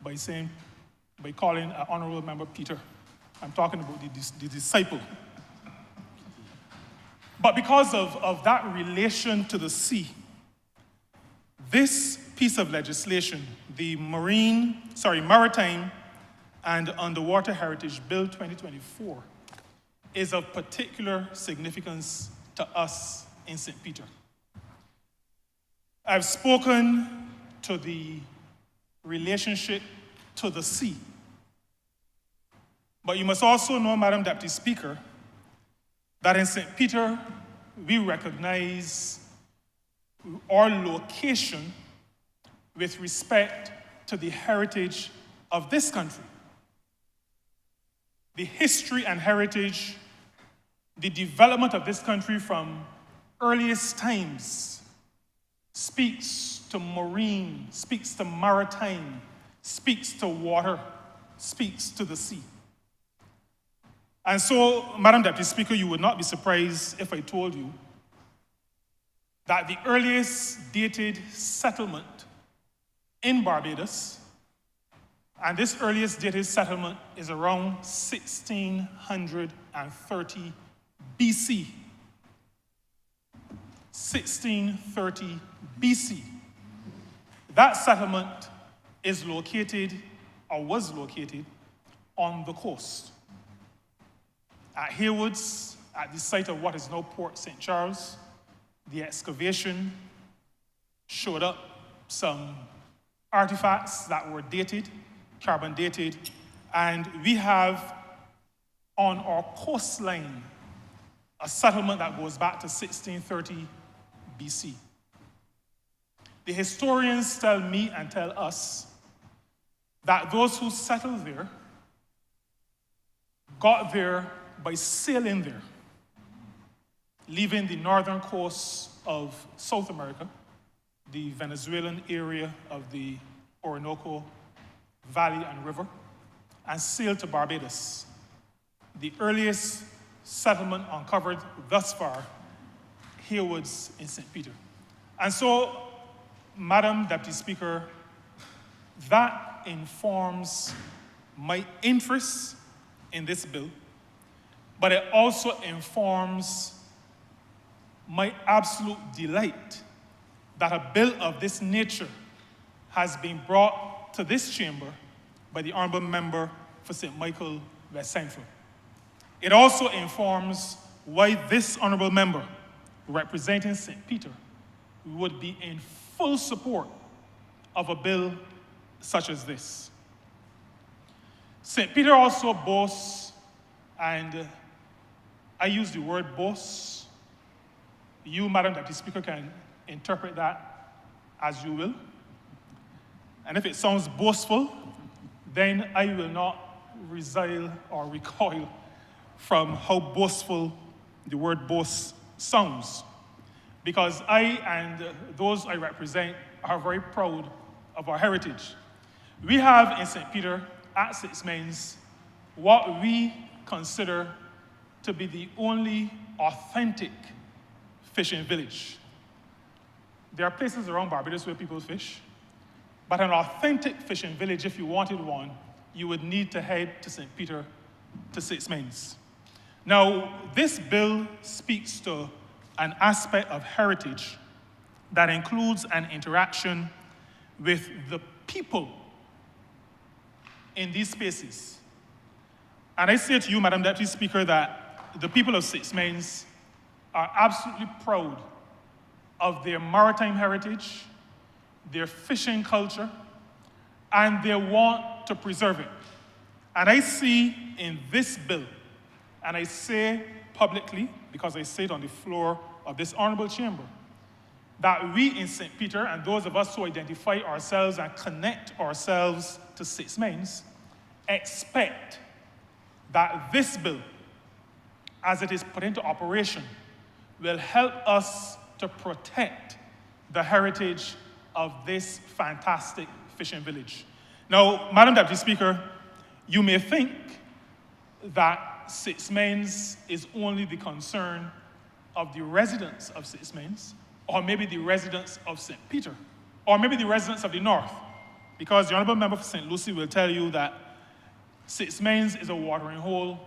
by calling an honorable member Peter. I'm talking about the disciple. But because of that relation to the sea, this piece of legislation, the Maritime and Underwater Heritage Bill 2024, is of particular significance to us in St. Peter. I've spoken to the relationship to the sea. But you must also know, Madam Deputy Speaker, that in St. Peter, we recognize our location with respect to the heritage of this country. The history and heritage, the development of this country from earliest times speaks to marine, speaks to maritime, speaks to water, speaks to the sea. And so, Madam Deputy Speaker, you would not be surprised if I told you that the earliest dated settlement in Barbados, and this earliest dated settlement is around 1630 BC. 1630 BC. That settlement is located, or was located, on the coast. At Haywoods, at the site of what is now Port St. Charles, the excavation showed up some artifacts that were dated, carbon dated, and we have on our coastline a settlement that goes back to 1630 BC. The historians tell me and tell us that those who settled there got there by sailing there, leaving the northern coast of South America, the Venezuelan area of the Orinoco Valley and River, and sailed to Barbados. The earliest settlement uncovered thus far, Haywoods in St. Peter. And so, Madam Deputy Speaker, that informs my interest in this bill, but it also informs my absolute delight that a bill of this nature has been brought to this chamber by the Honourable Member for St. Michael, West Central. It also informs why this Honourable Member, representing St. Peter, would be in full support of a bill such as this. St. Peter also boasts, and I use the word boasts. You, Madam Deputy Speaker, can interpret that as you will. And if it sounds boastful, then I will not resile or recoil from how boastful the word boast sounds. Because I and those I represent are very proud of our heritage. We have in St. Peter, at Six Mains, what we consider to be the only authentic fishing village. There are places around Barbados where people fish, but an authentic fishing village, if you wanted one, you would need to head to St. Peter, to Six Mains. Now, this bill speaks to an aspect of heritage that includes an interaction with the people in these spaces. And I say to you, Madam Deputy Speaker, that the people of Six Mains are absolutely proud of their maritime heritage, their fishing culture, and they want to preserve it. And I see in this bill, and I say publicly, because I say it on the floor of this honorable chamber, that we in St. Peter, and those of us who identify ourselves and connect ourselves to Six Mains, expect that this bill, as it is put into operation, will help us to protect the heritage of this fantastic fishing village. Now, Madam Deputy Speaker, you may think that Six Mains is only the concern of the residents of Six Mains, or maybe the residents of St. Peter, or maybe the residents of the North, because the Honourable Member for St. Lucie will tell you that St. Mains is a watering hole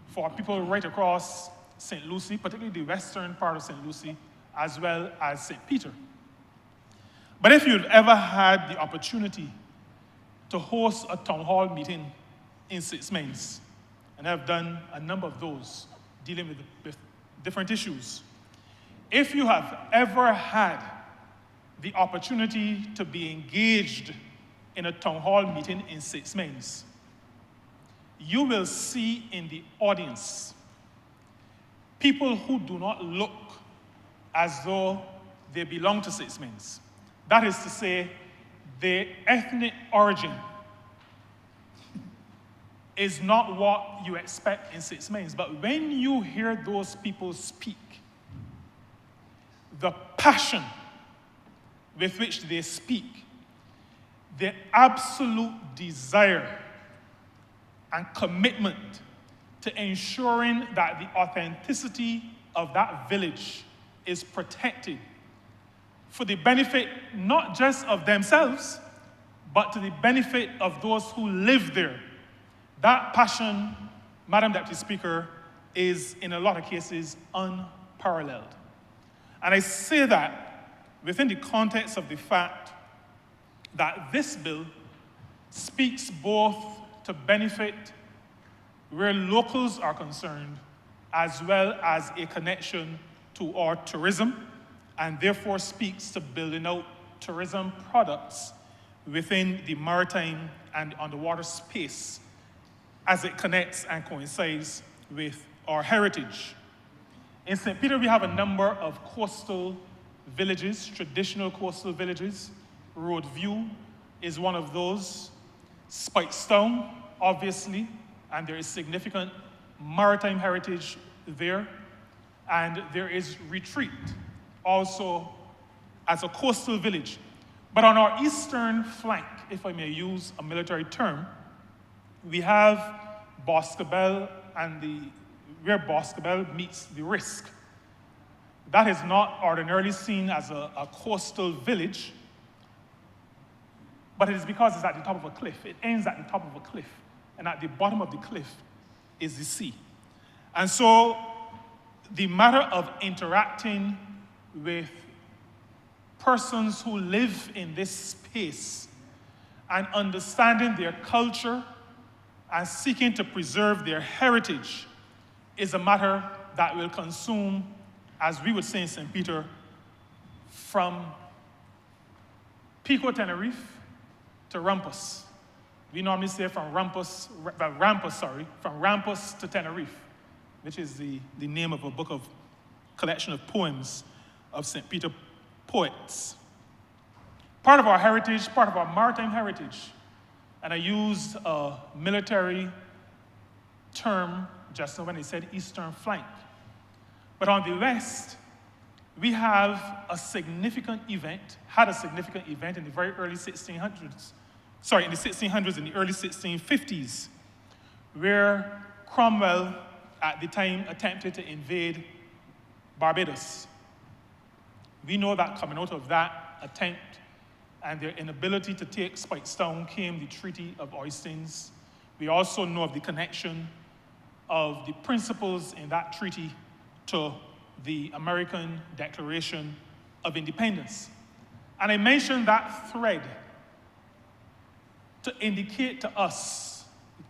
for people right across St. Lucie, particularly the western part of St. Lucie, as well as St. Peter. But if you've ever had the opportunity to host a town hall meeting in St. Mains, and I've done a number of those dealing with different issues, if you have ever had the opportunity to be engaged in a town hall meeting in St. Mains, you will see in the audience people who do not look as though they belong to St. Mains. That is to say, their ethnic origin is not what you expect in St. Mains. But when you hear those people speak, the passion with which they speak, the absolute desire and commitment to ensuring that the authenticity of that village is protected for the benefit not just of themselves, but to the benefit of those who live there. That passion, Madam Deputy Speaker, is in a lot of cases unparalleled. And I say that within the context of the fact that this bill speaks both to benefit where locals are concerned, as well as a connection to our tourism, and therefore speaks to building out tourism products within the maritime and underwater space as it connects and coincides with our heritage. In St. Peter, we have a number of coastal villages, traditional coastal villages. Roadview is one of those. Spikestown, obviously, and there is significant maritime heritage there. And there is Retreat, also as a coastal village. But on our eastern flank, if I may use a military term, we have Boscobel and where Boscobel meets the Risk. That is not ordinarily seen as a coastal village, but it is because it's at the top of a cliff. It ends at the top of a cliff, and at the bottom of the cliff is the sea. And so the matter of interacting with persons who live in this space and understanding their culture and seeking to preserve their heritage is a matter that will consume, as we would say in St. Peter, from Pico Tenerife to Rampus. We normally say from Rampus to Tenerife, which is the name of a book of collection of poems of St. Peter poets. Part of our heritage, part of our maritime heritage, and I used a military term just now when I said eastern flank. But on the west, we have a significant event, had a significant event in the very early 1600s, in the 1600s and the early 1650s, where Cromwell at the time attempted to invade Barbados. We know that coming out of that attempt and their inability to take Spikestown came the Treaty of Oistins. We also know of the connection of the principles in that treaty to the American Declaration of Independence. And I mentioned that thread to indicate to us,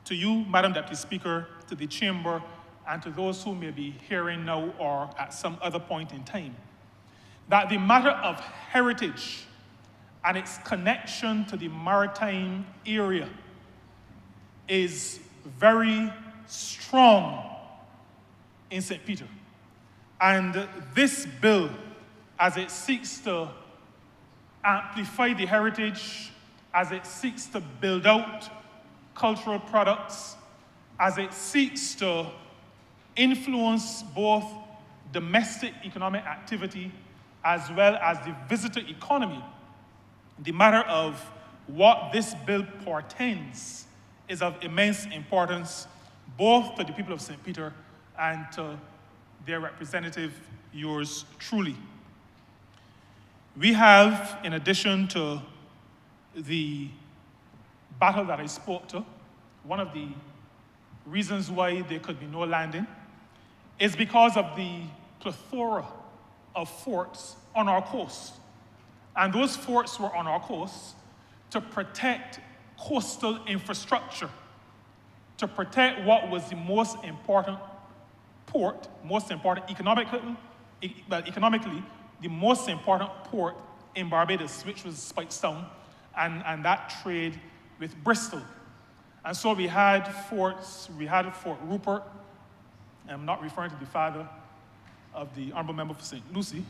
to you, Madam Deputy Speaker, to the Chamber, and to those who may be hearing now or at some other point in time, that the matter of heritage and its connection to the maritime area is very strong in St. Peter. And this bill, as it seeks to amplify the heritage, as it seeks to build out cultural products, as it seeks to influence both domestic economic activity as well as the visitor economy, the matter of what this bill portends is of immense importance both to the people of St. Peter and to their representative, yours truly. We have, in addition to the battle that I spoke to, one of the reasons why there could be no landing, is because of the plethora of forts on our coast. And those forts were on our coast to protect coastal infrastructure, to protect what was the most important port, most important economically, the most important port in Barbados, which was Speightstown, and that trade with Bristol. And so we had forts, we had Fort Rupert. I'm not referring to the father of the Honourable Member for St. Lucie,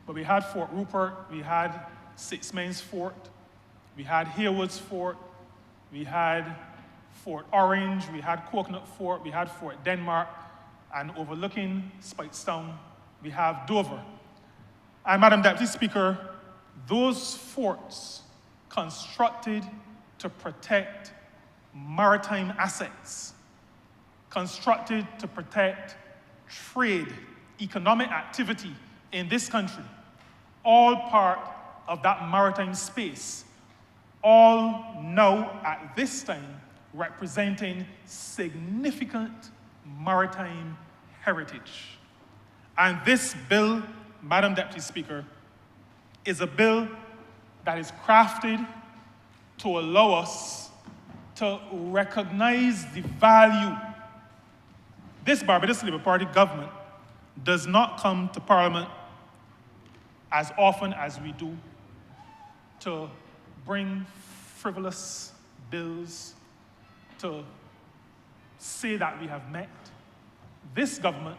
but we had Fort Rupert, we had Six Mains Fort, we had Haywood's Fort, we had Fort Orange, we had Coconut Fort, we had Fort Denmark, and overlooking Speightstown, we have Dover. And Madam Deputy Speaker, those forts constructed to protect maritime assets, constructed to protect trade, economic activity in this country, all part of that maritime space, all now at this time representing significant maritime heritage. And this bill, Madam Deputy Speaker, is a bill that is crafted to allow us to recognize the value. This Barbados Labour Party government does not come to Parliament as often as we do to bring frivolous bills, to say that we have met. This government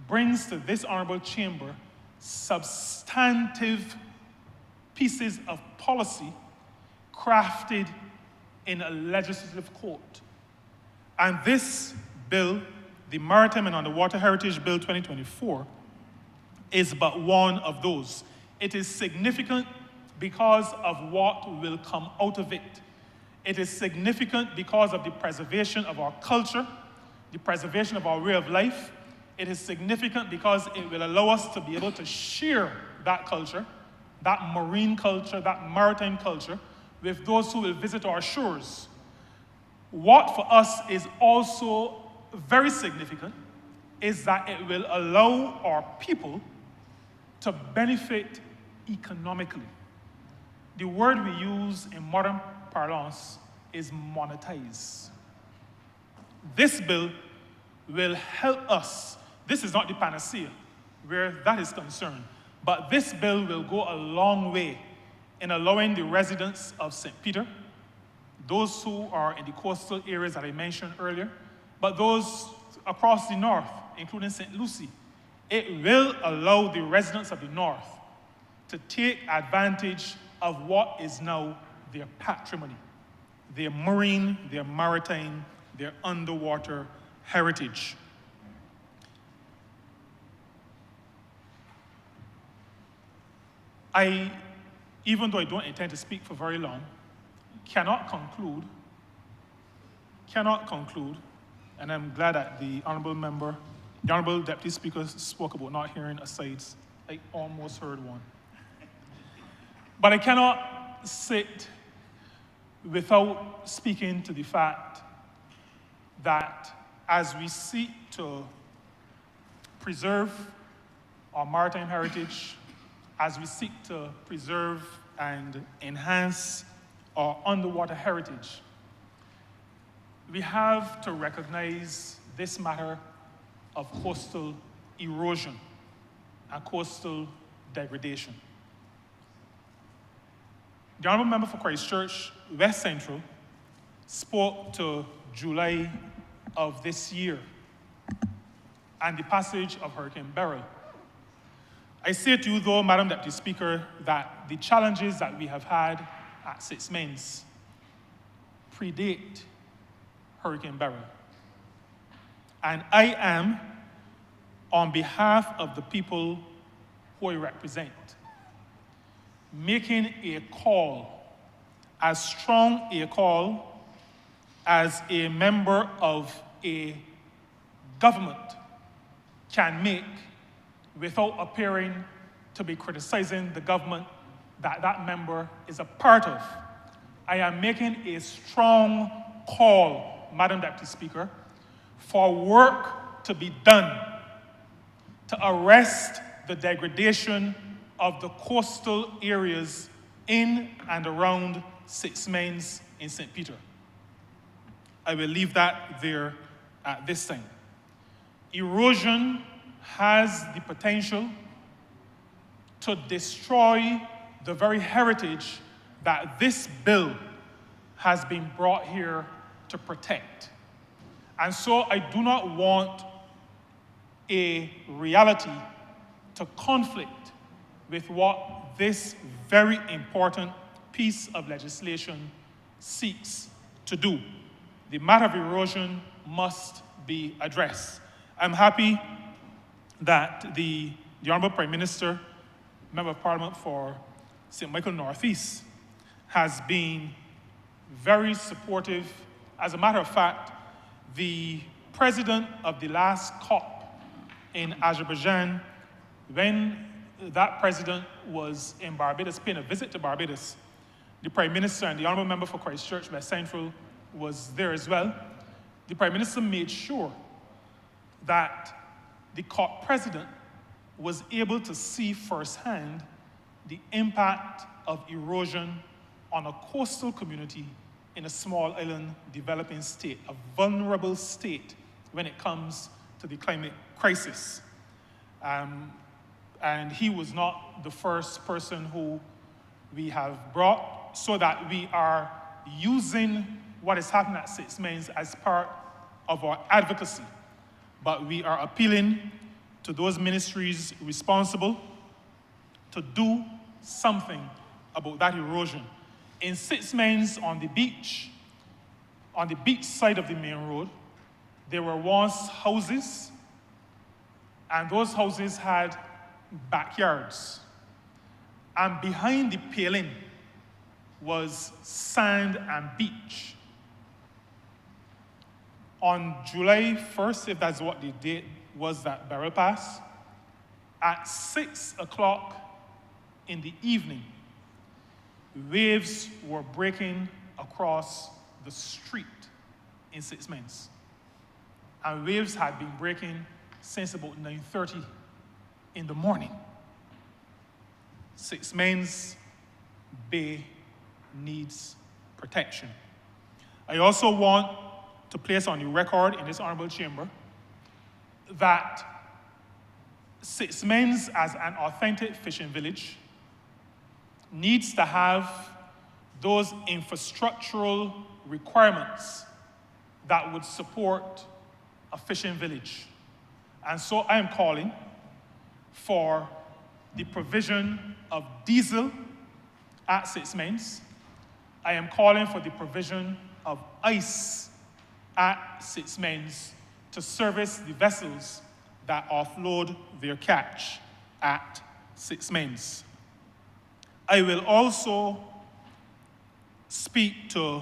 brings to this honourable chamber substantive pieces of policy crafted in a legislative court. And this bill, the Maritime and Underwater Heritage Bill 2024, is but one of those. It is significant because of what will come out of it. It is significant because of the preservation of our culture, the preservation of our way of life. It is significant because it will allow us to be able to share that culture, that marine culture, that maritime culture, with those who will visit our shores. What for us is also very significant is that it will allow our people to benefit economically. The word we use in modern parlance is monetize. This bill will help us. This is not the panacea where that is concerned, but this bill will go a long way in allowing the residents of St. Peter, those who are in the coastal areas that I mentioned earlier, but those across the north, including St. Lucie, it will allow the residents of the north to take advantage of what is now their patrimony, their marine, their maritime, their underwater heritage. I, even though I don't intend to speak for very long, cannot conclude, and I'm glad that the Honourable Member, the Honourable Deputy Speaker spoke about not hearing asides. I almost heard one. But I cannot sit without speaking to the fact that as we seek to preserve our maritime heritage, as we seek to preserve and enhance our underwater heritage, we have to recognize this matter of coastal erosion and coastal degradation. The Honourable Member for Christchurch West Central spoke to July of this year and the passage of Hurricane Beryl. I say to you, though, Madam Deputy Speaker, that the challenges that we have had at Six Mains predate Hurricane Beryl. And I am, on behalf of the people who I represent, making a call, as strong a call as a member of a government can make without appearing to be criticizing the government that that member is a part of. I am making a strong call, Madam Deputy Speaker, for work to be done to arrest the degradation of the coastal areas in and around Six Mains in St. Peter. I will leave that there at this time. Erosion has the potential to destroy the very heritage that this bill has been brought here to protect. And so I do not want a reality to conflict with what this very important piece of legislation seeks to do. The matter of erosion must be addressed. I'm happy that the Honourable Prime Minister, Member of Parliament for St. Michael Northeast, has been very supportive. As a matter of fact, the president of the last COP in Azerbaijan, when that president was in Barbados, paying a visit to Barbados, the Prime Minister and the Honourable Member for Christchurch West Central was there as well. The Prime Minister made sure that the COP president was able to see firsthand the impact of erosion on a coastal community in a small island developing state, a vulnerable state when it comes to the climate crisis. And he was not the first person who we have brought, so that we are using what is happening at Six Mains as part of our advocacy. But we are appealing to those ministries responsible to do something about that erosion. In Six Mains on the beach side of the main road, there were once houses, and those houses had backyards. And behind the paling was sand and beach. On July 1st, if that's what the date was that barrel pass, at 6 o'clock in the evening, waves were breaking across the street in Six Mains. And waves had been breaking since about 9:30 in the morning. Six Mains Bay needs protection. I also want to place on the record in this honorable chamber that Six Mains, as an authentic fishing village, needs to have those infrastructural requirements that would support a fishing village. And so I am calling for the provision of diesel at Six Mains. I am calling for the provision of ice at Six Mains to service the vessels that offload their catch at Six Mains. I will also speak to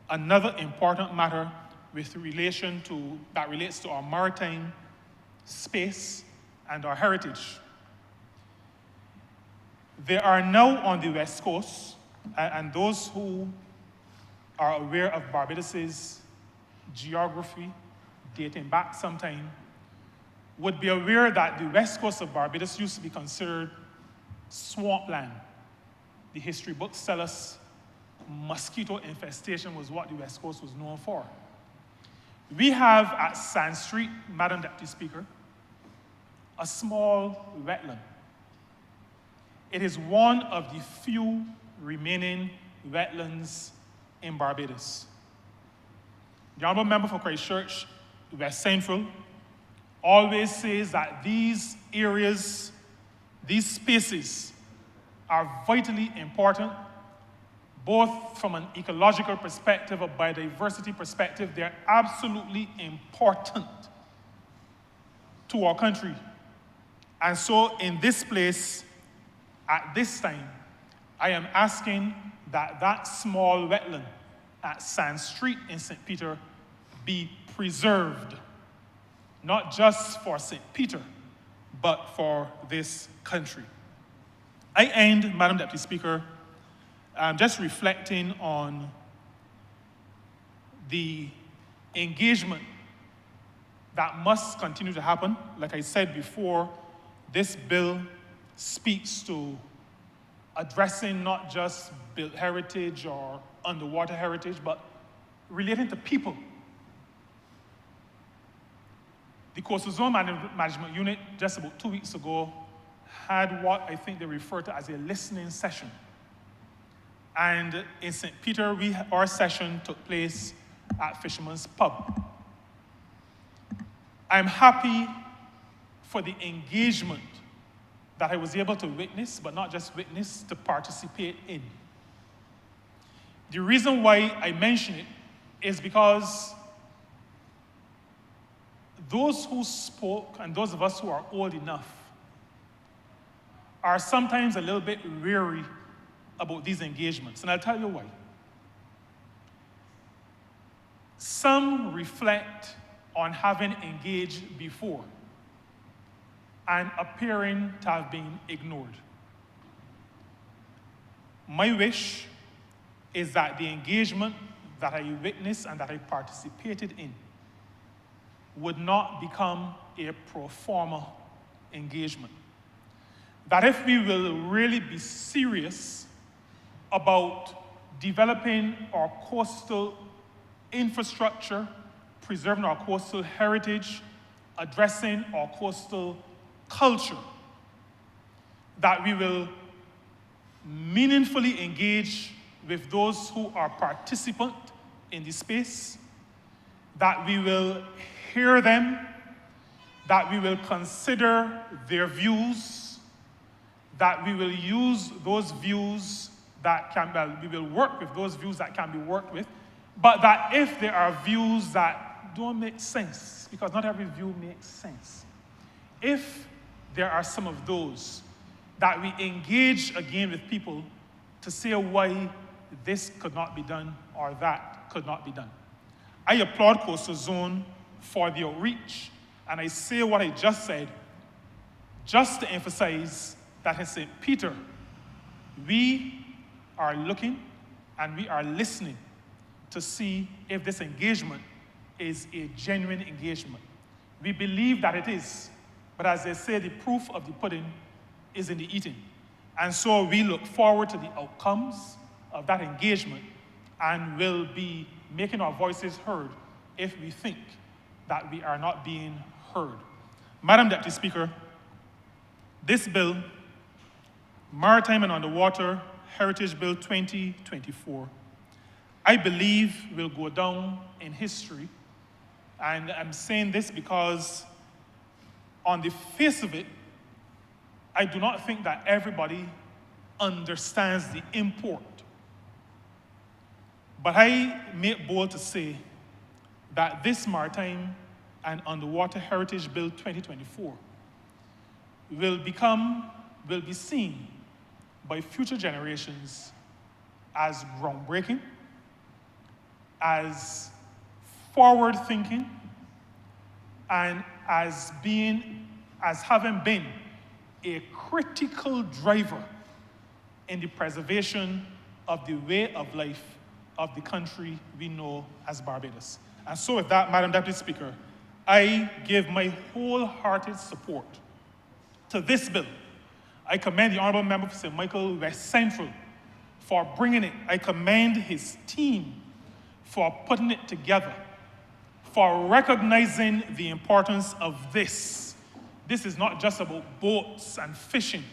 another important matter with relation to, that relates to our maritime space and our heritage. There are now on the West Coast, and those who are aware of Barbados's geography dating back some time would be aware that the west coast of Barbados used to be considered swampland. The history books tell us mosquito infestation was what the west coast was known for. We have at Sand Street, Madam Deputy Speaker, a small wetland. It is one of the few remaining wetlands in Barbados. The Honourable Member for Christchurch West Central always says that these areas, these spaces, are vitally important, both from an ecological perspective, a biodiversity perspective. They're absolutely important to our country. And so in this place, at this time, I am asking that that small wetland at Sand Street in St. Peter be preserved, not just for St. Peter, but for this country. I end, Madam Deputy Speaker, I'm just reflecting on the engagement that must continue to happen. Like I said before, this bill speaks to addressing not just built heritage or underwater heritage, but relating to people. The Coastal Zone Management Unit, just about 2 weeks ago, had what I think they refer to as a listening session. And in St. Peter, our session took place at Fisherman's Pub. I'm happy for the engagement that I was able to witness, but not just witness, to participate in. The reason why I mention it is because those who spoke, and those of us who are old enough, are sometimes a little bit weary about these engagements, and I'll tell you why. Some reflect on having engaged before and appearing to have been ignored. My wish is that the engagement that I witnessed and that I participated in would not become a pro forma engagement. That if we will really be serious about developing our coastal infrastructure, preserving our coastal heritage, addressing our coastal culture, that we will meaningfully engage with those who are participant in the space, that we will hear them, that we will consider their views, that we will use those views that can, well, we will work with those views that can be worked with, but that if there are views that don't make sense, because not every view makes sense, if there are some of those, that we engage again with people to say why this could not be done or that could not be done. I applaud Coastal Zone for the outreach, and I say what I just said just to emphasize that in St. Peter, we are looking and we are listening to see if this engagement is a genuine engagement. We believe that it is, but as they say, the proof of the pudding is in the eating. And so we look forward to the outcomes of that engagement and will be making our voices heard if we think that we are not being heard. Madam Deputy Speaker, this bill, Maritime and Underwater Heritage Bill 2024, I believe will go down in history. And I'm saying this because on the face of it, I do not think that everybody understands the import. But I make bold to say that this Maritime and Underwater Heritage Bill 2024 will be seen by future generations as groundbreaking, as forward-thinking, and as having been a critical driver in the preservation of the way of life of the country we know as Barbados. And so with that, Madam Deputy Speaker, I give my wholehearted support to this bill. I commend the Honourable Member for St. Michael West Central for bringing it. I commend his team for putting it together, for recognizing the importance of this. This is not just about boats and fishing.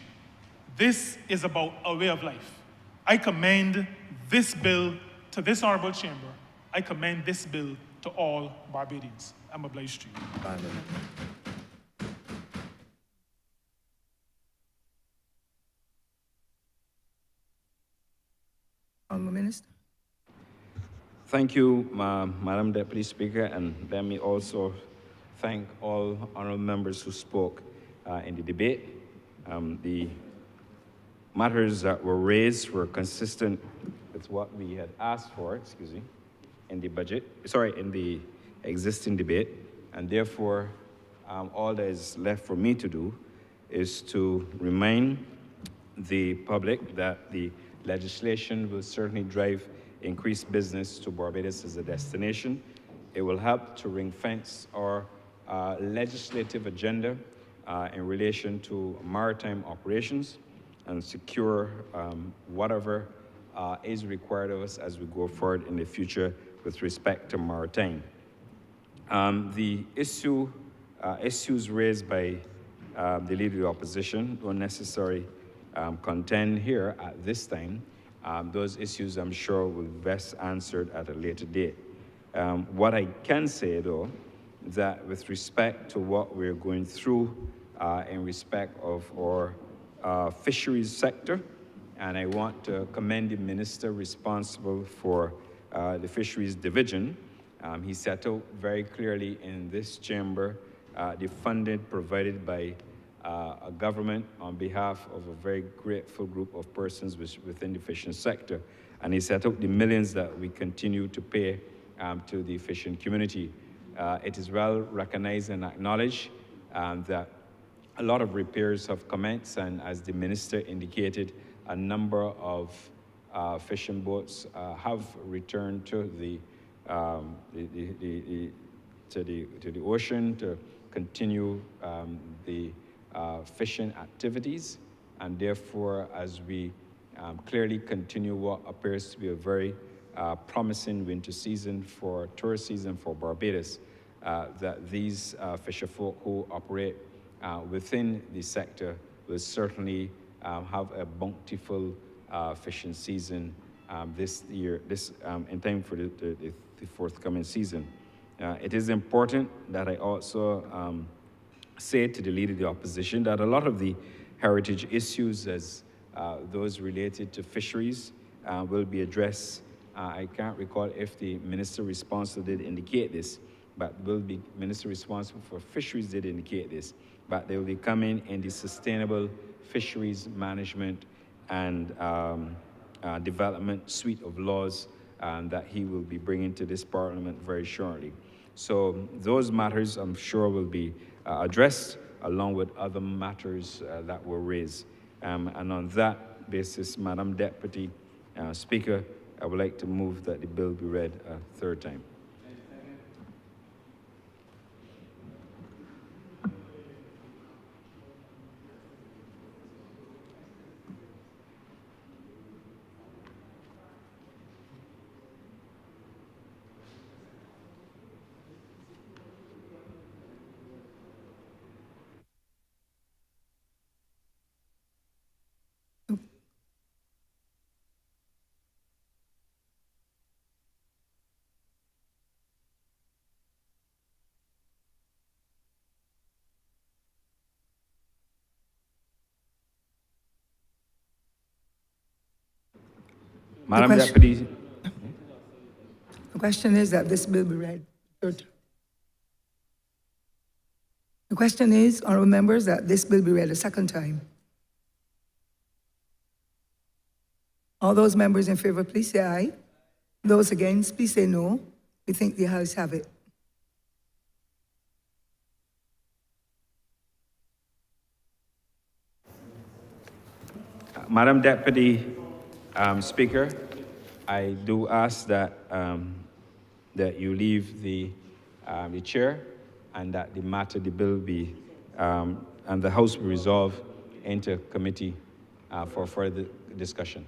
This is about a way of life. I commend this bill to this Honourable Chamber. I commend this bill to all Barbadians. I'm obliged to you. Honourable Minister. Thank you, Madam Deputy Speaker, and let me also thank all honourable members who spoke in the debate. The matters that were raised were consistent with what we had asked for, in the existing debate, and therefore all that is left for me to do is to remind the public that the legislation will certainly drive increased business to Barbados as a destination. It will help to ring-fence our legislative agenda in relation to maritime operations and secure whatever is required of us as we go forward in the future with respect to maritime. The issues raised by the Leader of the Opposition don't necessarily contend here at this time. Those issues, I'm sure, will be best answered at a later date. What I can say, though, that with respect to what we're going through in respect of our fisheries sector, and I want to commend the minister responsible for the fisheries division. He set out very clearly in this chamber the funding provided by a government on behalf of a very grateful group of persons within the fishing sector. And he set out the millions that we continue to pay to the fishing community. It is well recognized and acknowledged that a lot of repairs have commenced, and as the minister indicated, a number of fishing boats have returned to the ocean to continue the fishing activities, and therefore, as we clearly continue what appears to be a very promising winter season for tourist season for Barbados, that these fisherfolk who operate within the sector will certainly have a bountiful fishing season this year, in time for the forthcoming season. It is important that I also say to the Leader of the Opposition that a lot of the heritage issues, as those related to fisheries, will be addressed. I can't recall if the minister responsible did indicate this, but will be minister responsible for fisheries did indicate this, but they will be coming in the sustainable fisheries management and development suite of laws that he will be bringing to this parliament very shortly. So those matters, I'm sure, will be addressed along with other matters that were raised. And on that basis, Madam Deputy Speaker, I would like to move that the bill be read a third time. Madam Deputy. The question is that this bill be read third time. The question is, honourable members, that this bill be read a second time. All those members in favour, please say aye. Those against, please say no. We think the House have it. Madam Deputy Speaker, I do ask that that you leave the chair and that the matter, the bill be, and the House be resolved into committee for further discussion.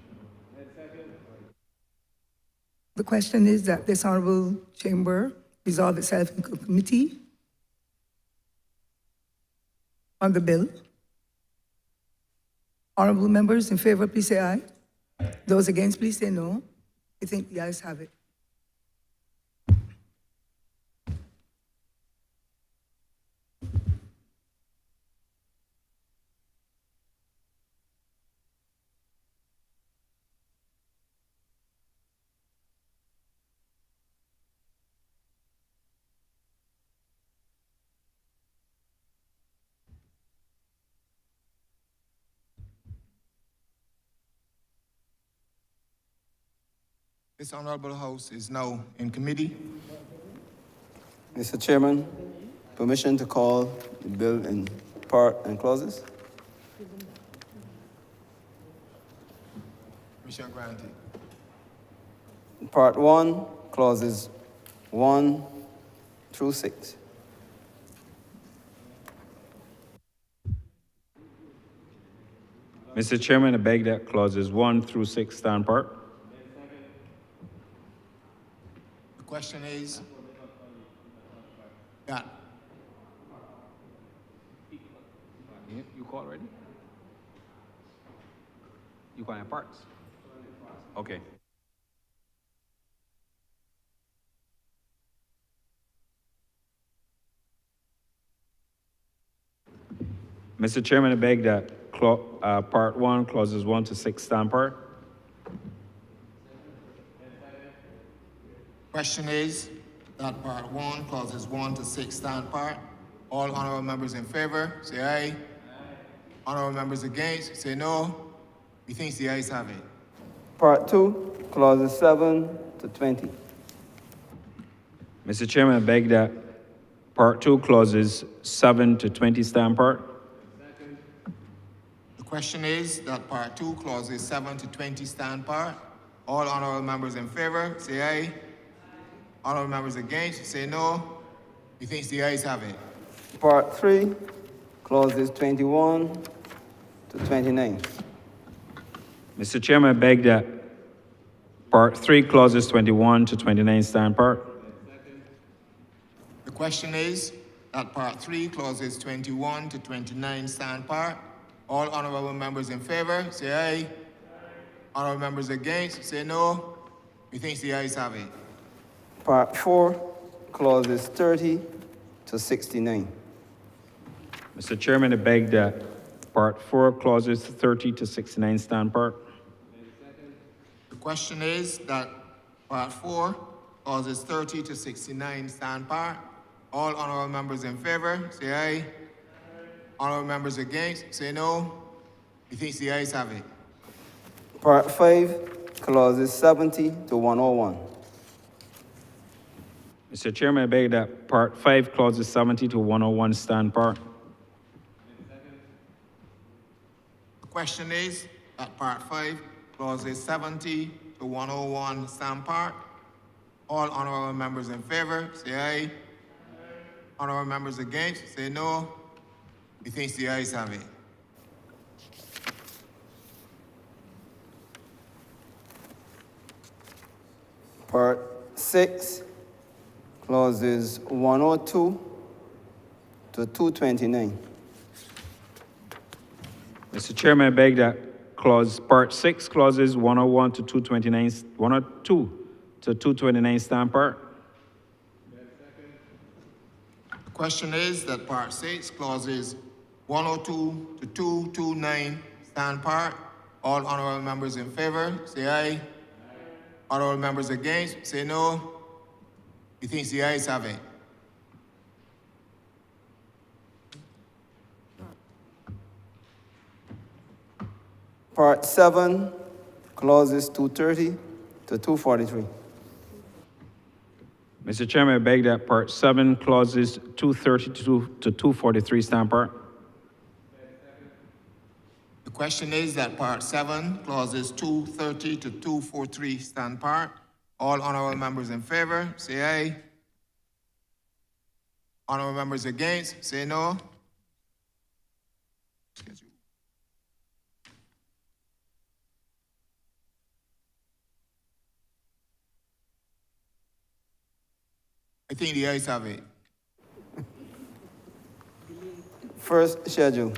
The question is that this honourable chamber resolve itself in committee on the bill. Honourable members in favour, please say aye. Those against, please say no. I think the ayes have it. This Honourable House is now in committee. Mr. Chairman, permission to call the bill in part and clauses? Permission granted. Part 1, clauses 1 through 6. Mr. Chairman, I beg that clauses 1 through 6 stand part. The question is that You call already? You calling parts? Okay. Mr. Chairman, I beg that part 1, clauses 1 to 6 stand part. question is that part 1, clauses 1 to 6 stand part. All honorable members in favor, say aye. Honorable members against, say no. Methinks the ayes have it. Part 2, clauses 7 to 20. Mr. Chairman, I beg that part 2, clauses 7 to 20 stand part. The question is that part 2, clauses 7 to 20 stand part. All honorable members in favor, say aye. Honorable members against, say no. Methinks the ayes have it. Part 3, clauses 21 to 29. Mr. Chairman, I beg that part 3, clauses 21 to 29 stand part. The question is that part 3, clauses 21 to 29 stand part. All honorable members in favor, say aye. Honorable members against, say no. Methinks the ayes have it. Part 4, clauses 30 to 69. Mr. Chairman, I beg that part 4, clauses 30 to 69 stand part. The question is that part 4, clauses 30 to 69 stand part. All honorable members in favor, say aye. Honorable members against, say no. Methinks the ayes have it. Part 5, clauses 70 to 101. Mr. Chairman, I beg that part 5, clauses 70 to 101 stand part. The question is that part 5, clauses 70 to 101 stand part. All honorable members in favor, say aye. Honorable members against, say no. Methinks the ayes have it. Part 6, clauses 102 to 229. Mr. Chairman, I beg that part 6, clauses 101 to 229, 102 to 229 stand part. The question is that part 6, clauses 102 to 229 stand part. All honorable members in favor, say aye. Honorable members against, say no. Methinks the ayes have it. Part 7, clauses 230 to 243. Mr. Chairman, I beg that part 7, clauses 232 to 243 stand part. The question is that part 7, clauses 230 to 243 stand part. All honorable members in favor, say aye. Honorable members against, say no. I think the ayes have it. First schedule.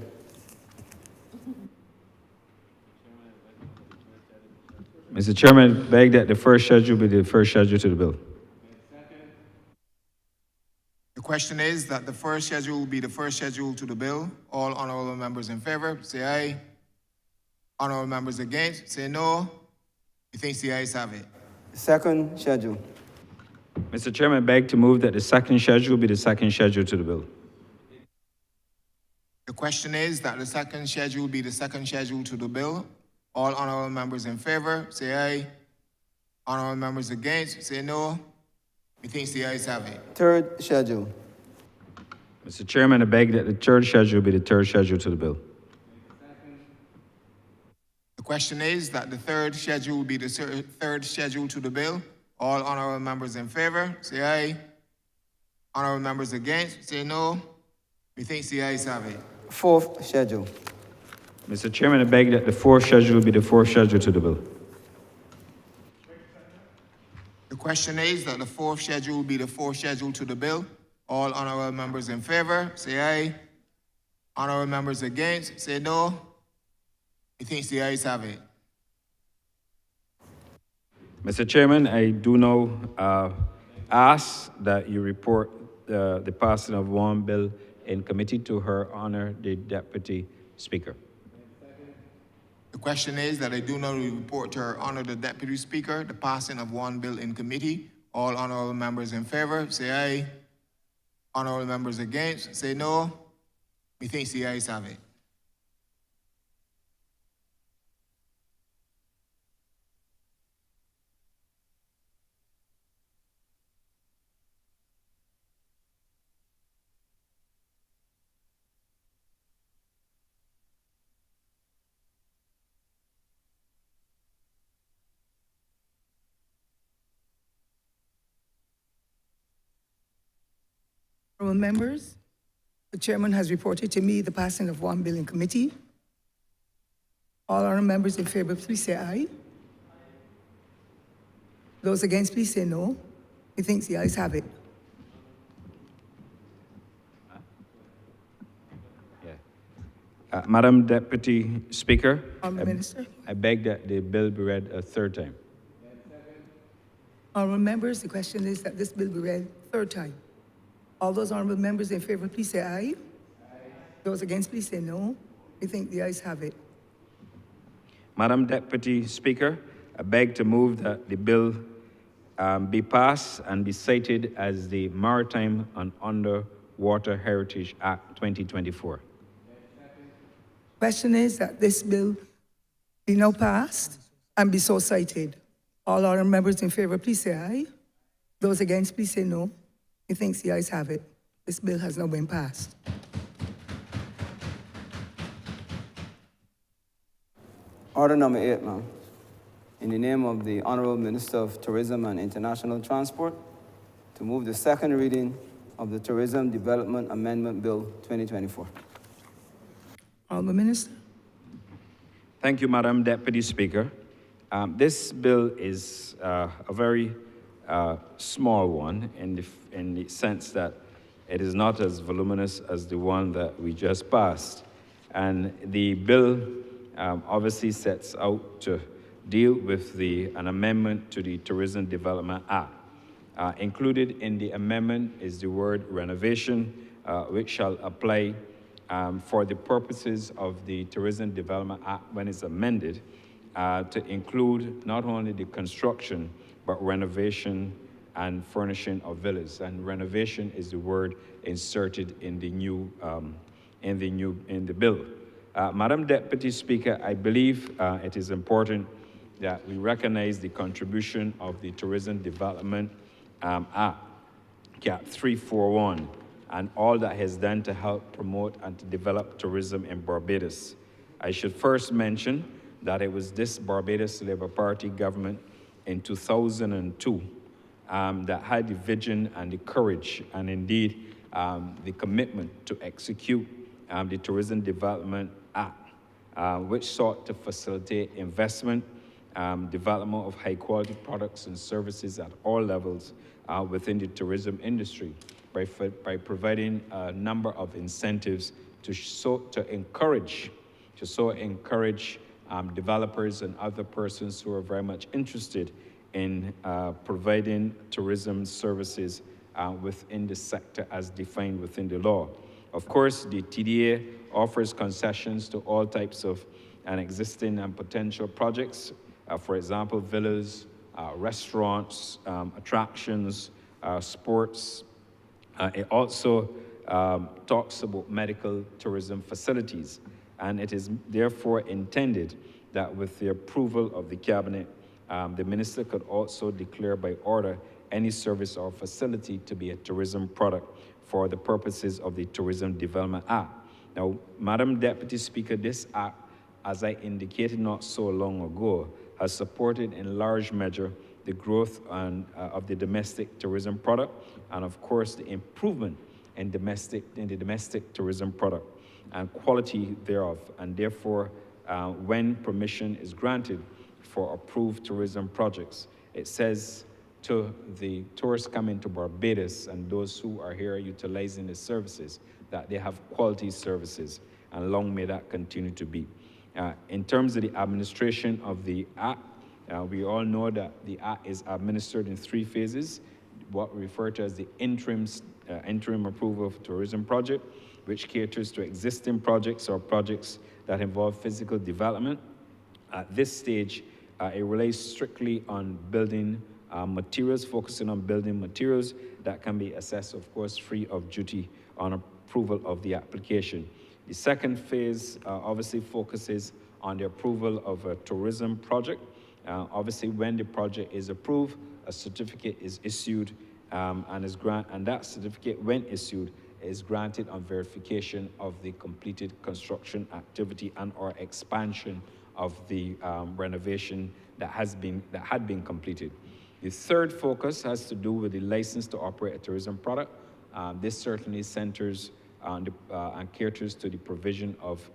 Mr. Chairman, I beg that the first schedule be the first schedule to the bill. The question is that the first schedule will be the first schedule to the bill. All honorable members in favor, say aye. Honorable members against, say no. Methinks the ayes have it. Second schedule. Mr. Chairman, I beg to move that the second schedule be the second schedule to the bill. The question is that the second schedule be the second schedule to the bill. All honorable members in favor, say aye. Honorable members against, say no. Methinks the ayes have it. Third schedule. Mr. Chairman, I beg that the third schedule be the third schedule to the bill. The question is that the third schedule will be the third schedule to the bill. All honorable members in favor, say aye. Honorable members against, say no. Methinks the ayes have it. Fourth schedule. Mr. Chairman, I beg that the fourth schedule be the fourth schedule to the bill. The question is that the fourth schedule will be the fourth schedule to the bill. All honorable members in favor, say aye. Honorable members against, say no. Methinks the ayes have it. Mr. Chairman, I do now ask that you report the passing of one bill in committee to Her Honor, the Deputy Speaker. The question is that I do not report to Her Honor, the Deputy Speaker, the passing of one bill in committee. All honorable members in favor, say aye. Honorable members against, say no. Methinks the ayes have it. Honourable members, the chairman has reported to me the passing of one bill in committee. All honourable members in favour, please say aye. Those against, please say no. Methinks the ayes have it. Madam Deputy Speaker, Honourable Minister. I beg that the bill be read a third time. Honourable members, the question is that this bill be read third time. All those honourable members in favour, please say aye. Those against, please say no. I think the ayes have it. Madam Deputy Speaker, I beg to move that the bill be passed and be cited as the Maritime and Underwater Heritage Act 2024. Question is that this bill be now passed and be so cited. All honourable members in favour, please say aye. Those against, please say no. Methinks the ayes have it. This bill has now been passed. Order number 8, ma'am. In the name of the Honourable Minister of Tourism and International Transport, to move the second reading of the Tourism Development Amendment Bill 2024. Honourable Minister. Thank you, Madam Deputy Speaker. This bill is a very small one in the sense that it is not as voluminous as the one that we just passed. And the bill obviously sets out to deal with an amendment to the Tourism Development Act. Included in the amendment is the word renovation, which shall apply for the purposes of the Tourism Development Act when it's amended to include not only the construction, but renovation and furnishing of villas. And renovation is the word inserted in the new in the bill. Madam Deputy Speaker, I believe it is important that we recognize the contribution of the Tourism Development Act, CAP 341, and all that has done to help promote and to develop tourism in Barbados. I should first mention that it was this Barbados Labour Party government in 2002 that had the vision and the courage and indeed the commitment to execute the Tourism Development Act, which sought to facilitate investment, development of high quality products and services at all levels within the tourism industry by providing a number of incentives to encourage developers and other persons who are very much interested in providing tourism services within the sector as defined within the law. Of course, the TDA offers concessions to all types of existing and potential projects. For example, villas, restaurants, attractions, sports. It also talks about medical tourism facilities, and it is therefore intended that with the approval of the Cabinet, the Minister could also declare by order any service or facility to be a tourism product for the purposes of the Tourism Development Act. Now, Madam Deputy Speaker, this act as I indicated not so long ago, has supported in large measure the growth of the domestic tourism product, and of course the improvement in the domestic tourism product and quality thereof. And therefore, when permission is granted for approved tourism projects, it says to the tourists coming to Barbados and those who are here utilizing the services that they have quality services, and long may that continue to be. In terms of the administration of the Act, we all know that the Act is administered in 3 phases, what we refer to as the interim approval of tourism project, which caters to existing projects or projects that involve physical development. At this stage, it relies strictly on building materials, focusing on building materials that can be assessed, of course, free of duty on approval of the application. The second phase obviously focuses on the approval of a tourism project. Obviously, when the project is approved, a certificate is issued and that certificate, when issued, is granted on verification of the completed construction activity and or expansion of the renovation that had been completed. The third focus has to do with the license to operate a tourism product. This certainly centers on and caters to the provision of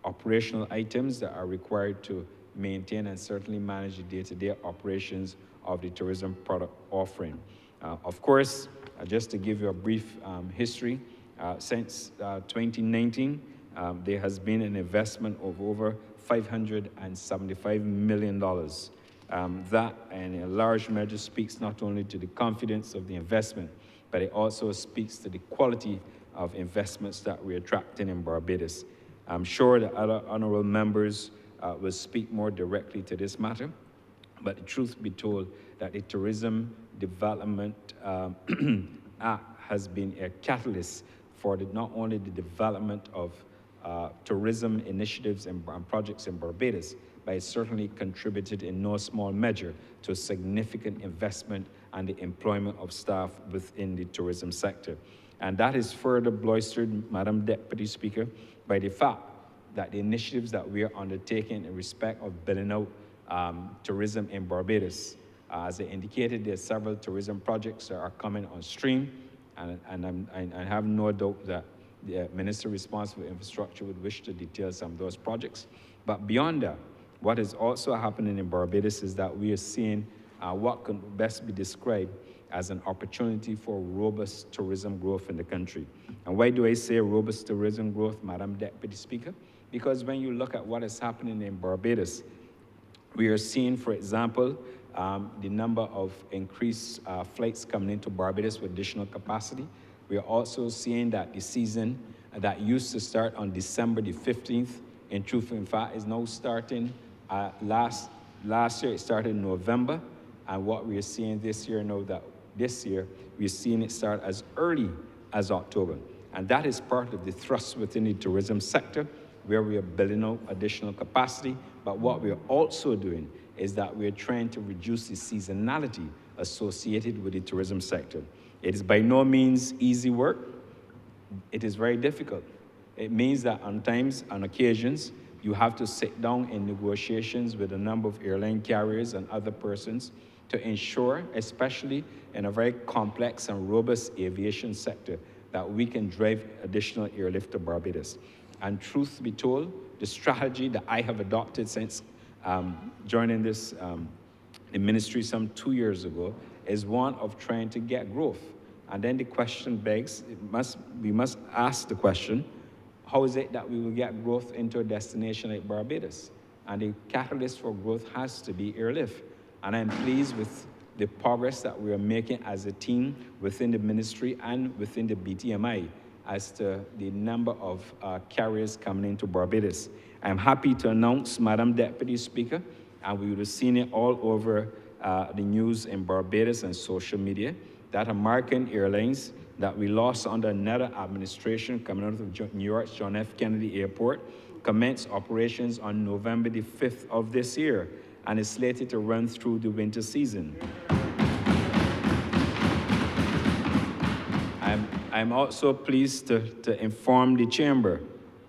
operational items that are required to maintain and certainly manage the day-to-day operations of the tourism product offering. Of course, just to give you a brief history, since 2019, there has been an investment of over $575 million. That, in a large measure, speaks not only to the confidence of the investment, but it also speaks to the quality of investments that we're attracting in Barbados. I'm sure that other honorable members will speak more directly to this matter, but the truth be told that the Tourism Development Act has been a catalyst for not only the development of tourism initiatives and projects in Barbados, but it certainly contributed in no small measure to significant investment and the employment of staff within the tourism sector. And that is further bolstered, Madam Deputy Speaker, by the fact that the initiatives that we are undertaking in respect of building out tourism in Barbados. As I indicated, there are several tourism projects that are coming on stream, and I have no doubt that the Minister responsible for infrastructure would wish to detail some of those projects. But beyond that, what is also happening in Barbados is that we are seeing what can best be described as an opportunity for robust tourism growth in the country. And why do I say robust tourism growth, Madam Deputy Speaker? Because when you look at what is happening in Barbados, we are seeing, for example, the number of increased flights coming into Barbados with additional capacity. We are also seeing that the season that used to start on December the 15th, in truth, in fact, is now starting last year, it started in November. And what we are seeing this year, we're seeing it start as early as October. And that is part of the thrust within the tourism sector, where we are building out additional capacity. But what we are also doing is that we are trying to reduce the seasonality associated with the tourism sector. It is by no means easy work. It is very difficult. It means that on occasions, you have to sit down in negotiations with a number of airline carriers and other persons to ensure, especially in a very complex and robust aviation sector, that we can drive additional airlift to Barbados. And truth be told, the strategy that I have adopted since joining this the ministry some 2 years ago is one of trying to get growth. And then the question begs, we must ask the question, how is it that we will get growth into a destination like Barbados? And the catalyst for growth has to be airlift. And I'm pleased with the progress that we are making as a team within the ministry and within the BTMI as to the number of carriers coming into Barbados. I'm happy to announce, Madam Deputy Speaker, and we would have seen it all over the news in Barbados and social media, that American Airlines that we lost under another administration coming out of New York's John F. Kennedy Airport commenced operations on November the 5th of this year and is slated to run through the winter season. I'm also pleased to inform the Chamber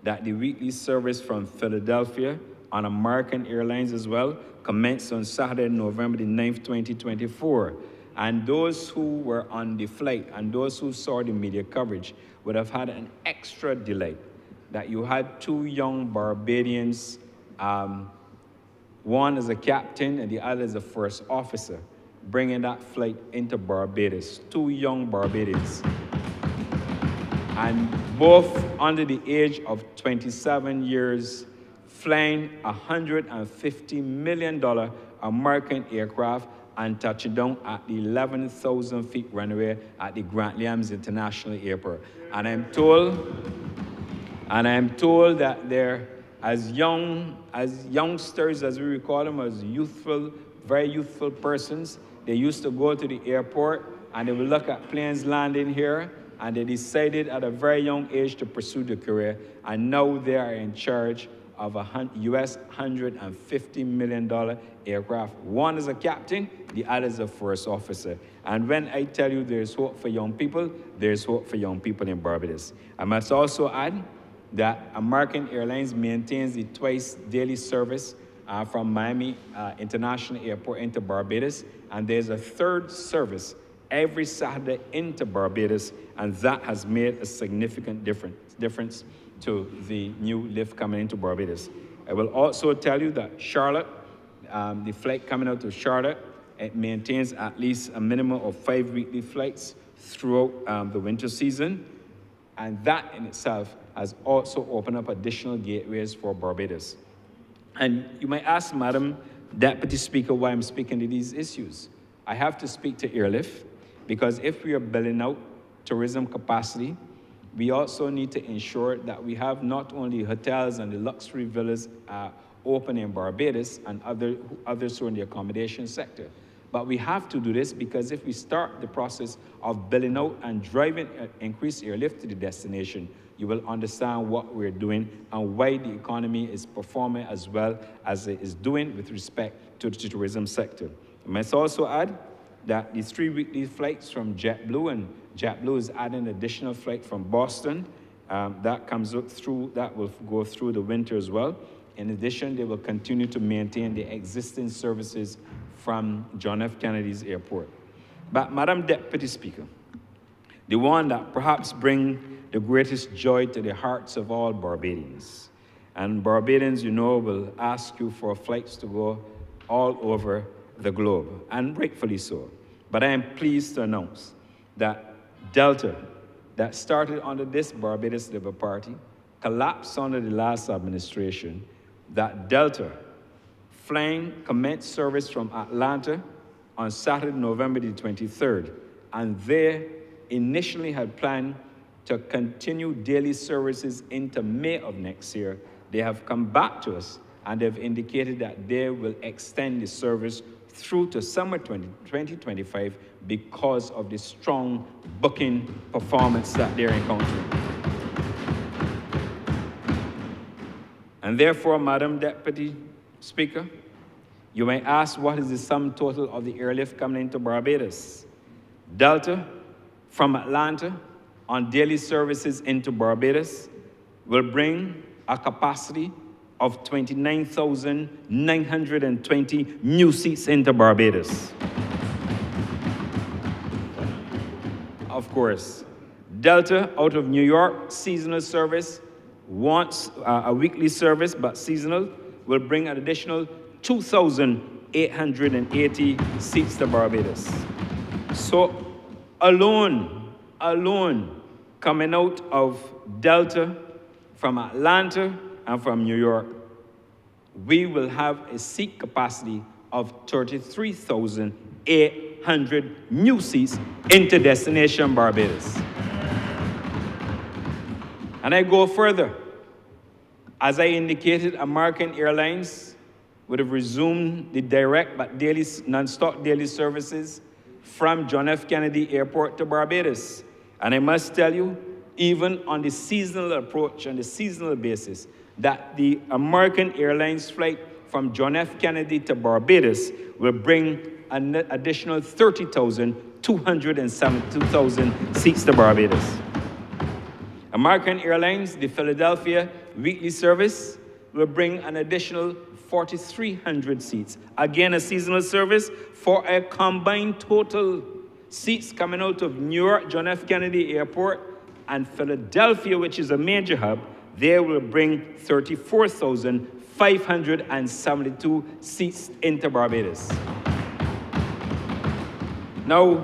that the weekly service from Philadelphia on American Airlines as well commenced on Saturday, November the 9th, 2024. And those who were on the flight and those who saw the media coverage would have had an extra delight that you had two young Barbadians, one as a captain and the other as a first officer, bringing that flight into Barbados, two young Barbadians. And both under the age of 27 years, flying $150 million American aircraft and touching down at the 11,000 feet runway at the Grant Williams International Airport. And I'm told that they're as youngsters, as we recall them, as youthful, very youthful persons. They used to go to the airport and they would look at planes landing here, and they decided at a very young age to pursue the career, and now they are in charge of a US $150 million aircraft. One is a captain, the other is a first officer. And when I tell you there's hope for young people, there's hope for young people in Barbados. I must also add that American Airlines maintains the twice daily service from Miami International Airport into Barbados, and there's a third service every Saturday into Barbados, and that has made a significant difference to the new lift coming into Barbados. I will also tell you that Charlotte, the flight coming out of Charlotte, it maintains at least a minimum of 5 weekly flights throughout the winter season, and that in itself has also opened up additional gateways for Barbados. And you might ask, Madam Deputy Speaker, why I'm speaking to these issues. I have to speak to airlift, because if we are building out tourism capacity, we also need to ensure that we have not only hotels and the luxury villas open in Barbados and others who are in the accommodation sector. But we have to do this because if we start the process of building out and driving increased airlift to the destination, you will understand what we're doing and why the economy is performing as well as it is doing with respect to the tourism sector. I must also add that these 3 weekly flights from JetBlue, and JetBlue is adding an additional flight from Boston, that will go through the winter as well. In addition, they will continue to maintain the existing services from John F. Kennedy's airport. But Madam Deputy Speaker, the one that perhaps brings the greatest joy to the hearts of all Barbadians, and Barbadians, you know, will ask you for flights to go all over the globe, and rightfully so. But I am pleased to announce that Delta, that started under this Barbados Labour Party, collapsed under the last administration, that Delta flying commenced service from Atlanta on Saturday, November the 23rd, and they initially had planned to continue daily services into May of next year. They have come back to us and they've indicated that they will extend the service through to summer 2025 because of the strong booking performance that they're encountering. And therefore, Madam Deputy Speaker, you may ask, what is the sum total of the airlift coming into Barbados? Delta from Atlanta on daily services into Barbados will bring a capacity of 29,920 new seats into Barbados. Of course, Delta out of New York, seasonal service, wants a weekly service, but seasonal, will bring an additional 2,880 seats to Barbados. So alone, coming out of Delta, from Atlanta, and from New York, we will have a seat capacity of 33,800 new seats into destination Barbados. And I go further. As I indicated, American Airlines would have resumed the direct but daily, non-stop daily services from John F. Kennedy Airport to Barbados. And I must tell you, even on the seasonal approach, on the seasonal basis, that the American Airlines flight from John F. Kennedy to Barbados will bring an additional 30,272,000 seats to Barbados. American Airlines, the Philadelphia weekly service will bring an additional 4,300 seats. Again, a seasonal service for a combined total seats coming out of New York, John F. Kennedy Airport, and Philadelphia, which is a major hub. They will bring 34,572 seats into Barbados. Now,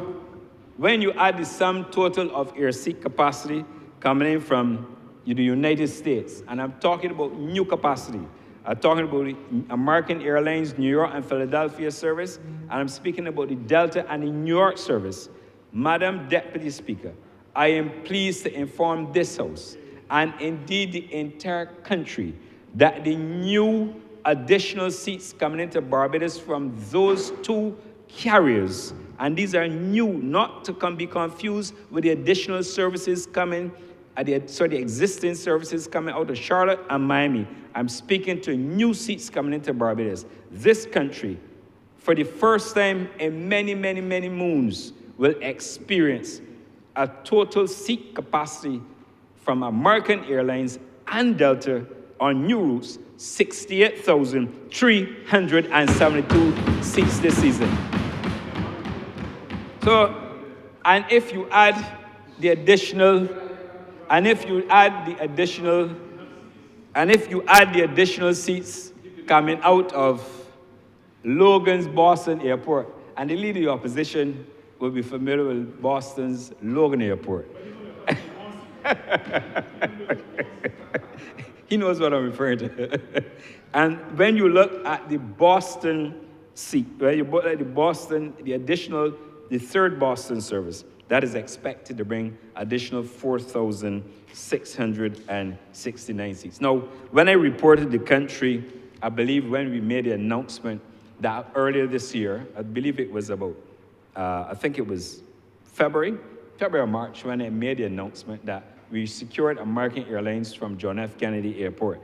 when you add the sum total of air seat capacity coming in from the United States, and I'm talking about new capacity, I'm talking about the American Airlines New York and Philadelphia service, and I'm speaking about the Delta and the New York service. Madam Deputy Speaker, I am pleased to inform this House, and indeed the entire country, that the new additional seats coming into Barbados from those two carriers, and these are new, not to be confused with the additional services coming, the existing services coming out of Charlotte and Miami. I'm speaking to new seats coming into Barbados. This country, for the first time in many, many, many moons, will experience a total seat capacity from American Airlines and Delta on new routes, 68,372 seats this season. So, and if you add the additional seats coming out of Logan's Boston Airport, and the leader of the opposition will be familiar with Boston's Logan Airport. He knows what I'm referring to. And when you look at the Boston seat, right, you look at the third Boston service, that is expected to bring additional 4,669 seats. Now, when I reported the country, I believe when we made the announcement that earlier this year, I believe it was about, I think it was February or March, when I made the announcement that we secured American Airlines from John F. Kennedy Airport.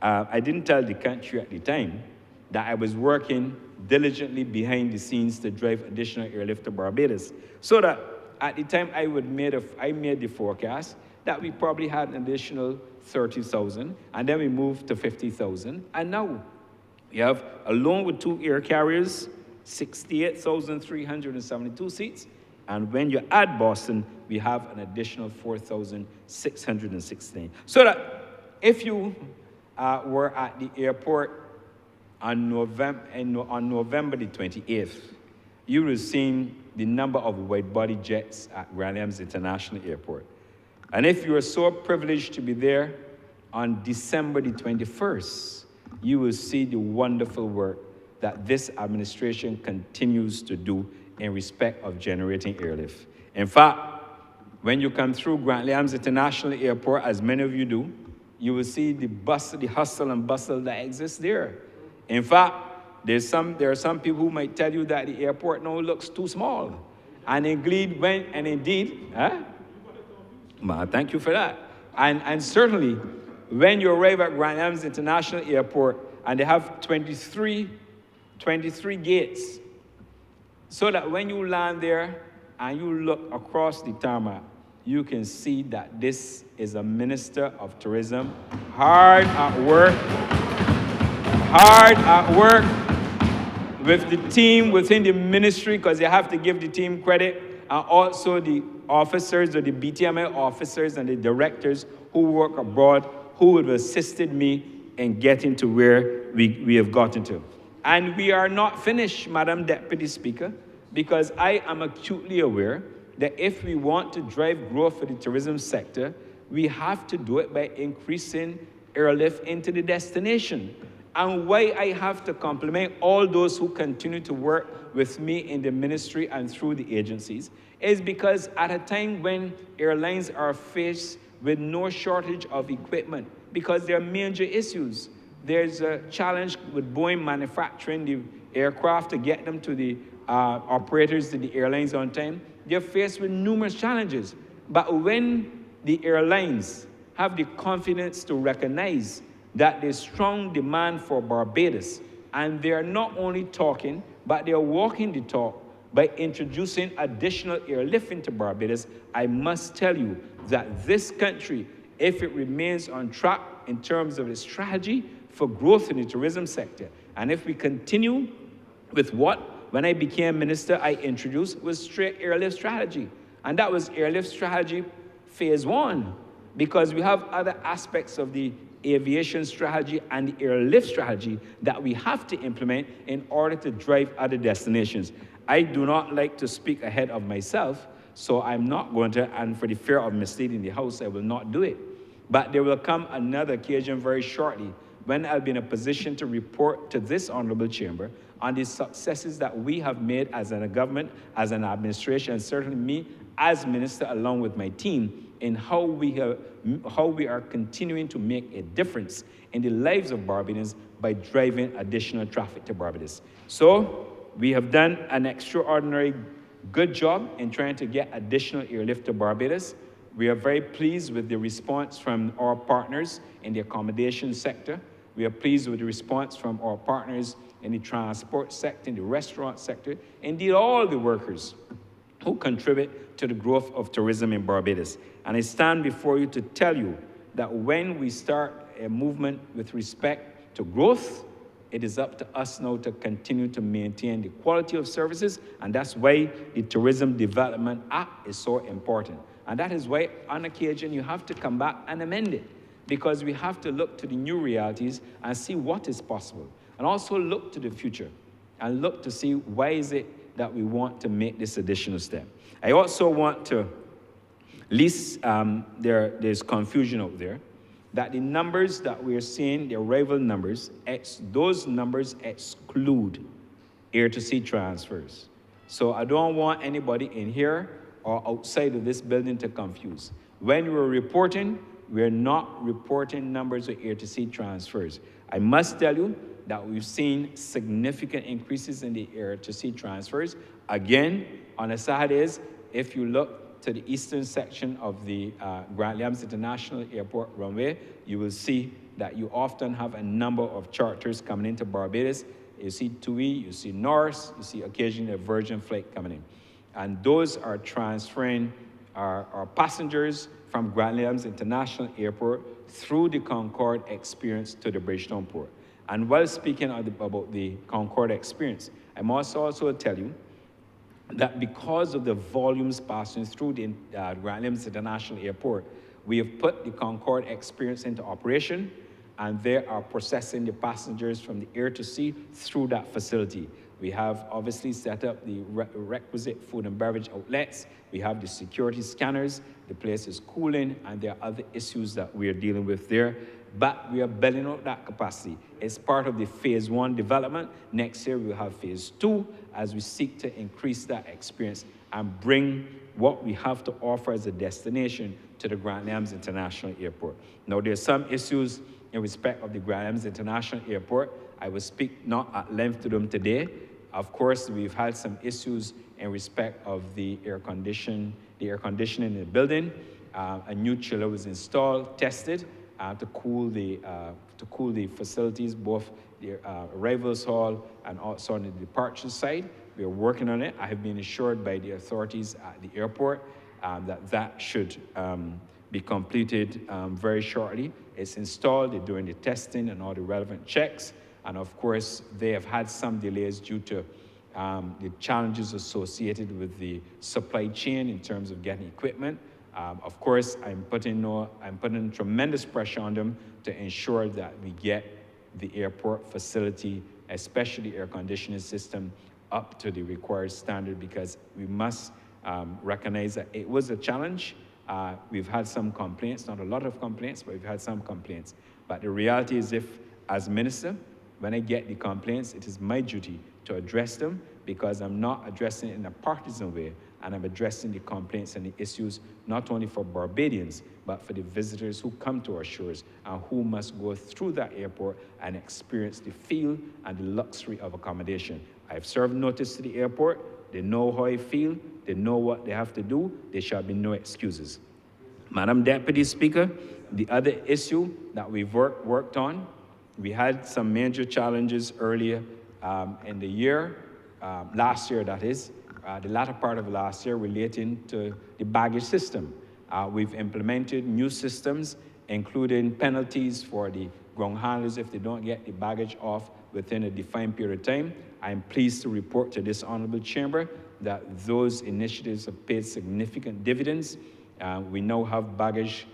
I didn't tell the country at the time that I was working diligently behind the scenes to drive additional airlift to Barbados, so that at the time I made the forecast that we probably had an additional 30,000, and then we moved to 50,000, and now we have, along with two air carriers, 68,372 seats, and when you add Boston, we have an additional 4,616. So that if you were at the airport on November the 28th, you will have seen the number of wide-body jets at Williams International Airport. And if you are so privileged to be there on December the 21st, you will see the wonderful work that this administration continues to do in respect of generating airlift. In fact, when you come through Grant Williams International Airport, as many of you do, you will see the hustle and bustle that exists there. In fact, there are some people who might tell you that the airport now looks too small. And indeed, thank you for that. And certainly, when you arrive at Grant Williams International Airport, and they have 23 gates, so that when you land there and you look across the tarmac, you can see that this is a minister of tourism, hard at work with the team within the ministry, because you have to give the team credit, and also the officers or the BTMI officers and the directors who work abroad, who have assisted me in getting to where we have gotten to. And we are not finished, Madam Deputy Speaker, because I am acutely aware that if we want to drive growth for the tourism sector, we have to do it by increasing airlift into the destination. And why I have to compliment all those who continue to work with me in the ministry and through the agencies is because at a time when airlines are faced with no shortage of equipment, because there are major issues. There's a challenge with Boeing manufacturing the aircraft to get them to the operators, to the airlines on time. They're faced with numerous challenges. But when the airlines have the confidence to recognize that there's strong demand for Barbados, and they're not only talking, but they're walking the talk by introducing additional airlift into Barbados, I must tell you that this country if it remains on track in terms of its strategy for growth in the tourism sector. And if we continue with what, when I became minister, I introduced was straight airlift strategy. And that was airlift strategy phase 1, because we have other aspects of the aviation strategy and the airlift strategy that we have to implement in order to drive other destinations. I do not like to speak ahead of myself, so I'm not going to, and for the fear of misleading the House, I will not do it. But there will come another occasion very shortly when I'll be in a position to report to this honorable chamber on the successes that we have made as a government, as an administration, and certainly me as minister along with my team, in how we are continuing to make a difference in the lives of Barbadians by driving additional traffic to Barbados. So we have done an extraordinary good job in trying to get additional airlift to Barbados. We are very pleased with the response from our partners in the accommodation sector. We are pleased with the response from our partners in the transport sector, in the restaurant sector, indeed all the workers who contribute to the growth of tourism in Barbados. And I stand before you to tell you that when we start a movement with respect to growth, it is up to us now to continue to maintain the quality of services, and that's why the Tourism Development Act is so important. And that is why, on occasion, you have to come back and amend it, because we have to look to the new realities and see what is possible, and also look to the future, and look to see why is it that we want to make this additional step. I also want to, least there's confusion out there, that the numbers that we're seeing, the arrival numbers, those numbers exclude air-to-sea transfers. So I don't want anybody in here or outside of this building to confuse. When we're reporting, we're not reporting numbers of air-to-sea transfers. I must tell you that we've seen significant increases in the air-to-sea transfers. Again, on the side is, if you look to the eastern section of the Grant Williams International Airport runway, you will see that you often have a number of charters coming into Barbados. You see TUI, you see Norse, you see occasionally a Virgin flight coming in. And those are transferring our passengers from Grant Williams International Airport through the Concorde experience to the Bridgetown Port. And while speaking about the Concorde experience, I must also tell you that because of the volumes passing through the Grant Williams International Airport, we have put the Concorde experience into operation, and they are processing the passengers from the air to sea through that facility. We have obviously set up the requisite food and beverage outlets. We have the security scanners. The place is cooling, and there are other issues that we are dealing with there. But we are building out that capacity. It's part of the phase 1 development. Next year, we'll have phase 2 as we seek to increase that experience and bring what we have to offer as a destination to the Grant Williams International Airport. Now, there's some issues in respect of the Grant Williams International Airport. I will speak not at length to them today. Of course, we've had some issues in respect of the air conditioning in the building. A new chiller was installed, tested, to cool the facilities, both the arrivals hall and also on the departure side. We are working on it. I have been assured by the authorities at the airport that should be completed very shortly. It's installed, they're doing the testing and all the relevant checks. And of course, they have had some delays due to the challenges associated with the supply chain in terms of getting equipment. Of course, I'm putting tremendous pressure on them to ensure that we get the airport facility, especially air conditioning system, up to the required standard, because we must recognize that it was a challenge. We've had some complaints, not a lot of complaints, but we've had some complaints. But the reality is, if, as minister, when I get the complaints, it is my duty to address them, because I'm not addressing it in a partisan way, and I'm addressing the complaints and the issues not only for Barbadians, but for the visitors who come to our shores and who must go through that airport and experience the feel and the luxury of accommodation. I've served notice to the airport. They know how I feel. They know what they have to do. There shall be no excuses. Madam Deputy Speaker, the other issue that we've worked on, we had some major challenges earlier in the year, last year that is, the latter part of last year, relating to the baggage system. We've implemented new systems, including penalties for the ground handlers if they don't get the baggage off within a defined period of time. I'm pleased to report to this honorable chamber that those initiatives have paid significant dividends. We now have baggage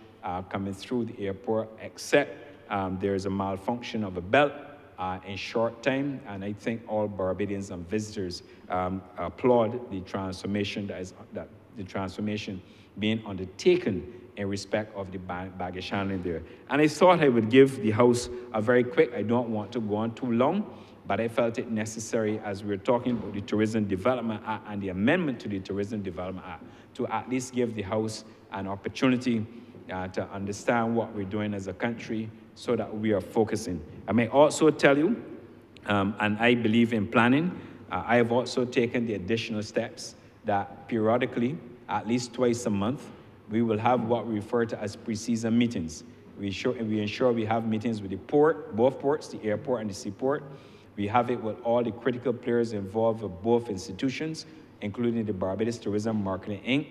coming through the airport, except there is a malfunction of a belt in short time, and I think all Barbadians and visitors applaud the transformation the transformation being undertaken in respect of the baggage handling there. And I thought I would give the House a very quick, I don't want to go on too long, but I felt it necessary as we're talking about the Tourism Development Act and the amendment to the Tourism Development Act to at least give the House an opportunity to understand what we're doing as a country so that we are focusing. I may also tell you, and I believe in planning, I have also taken the additional steps that periodically, at least twice a month, we will have what we refer to as pre-season meetings. We ensure we have meetings with the port, both ports, the airport and the seaport. We have it with all the critical players involved with both institutions, including the Barbados Tourism Marketing Inc.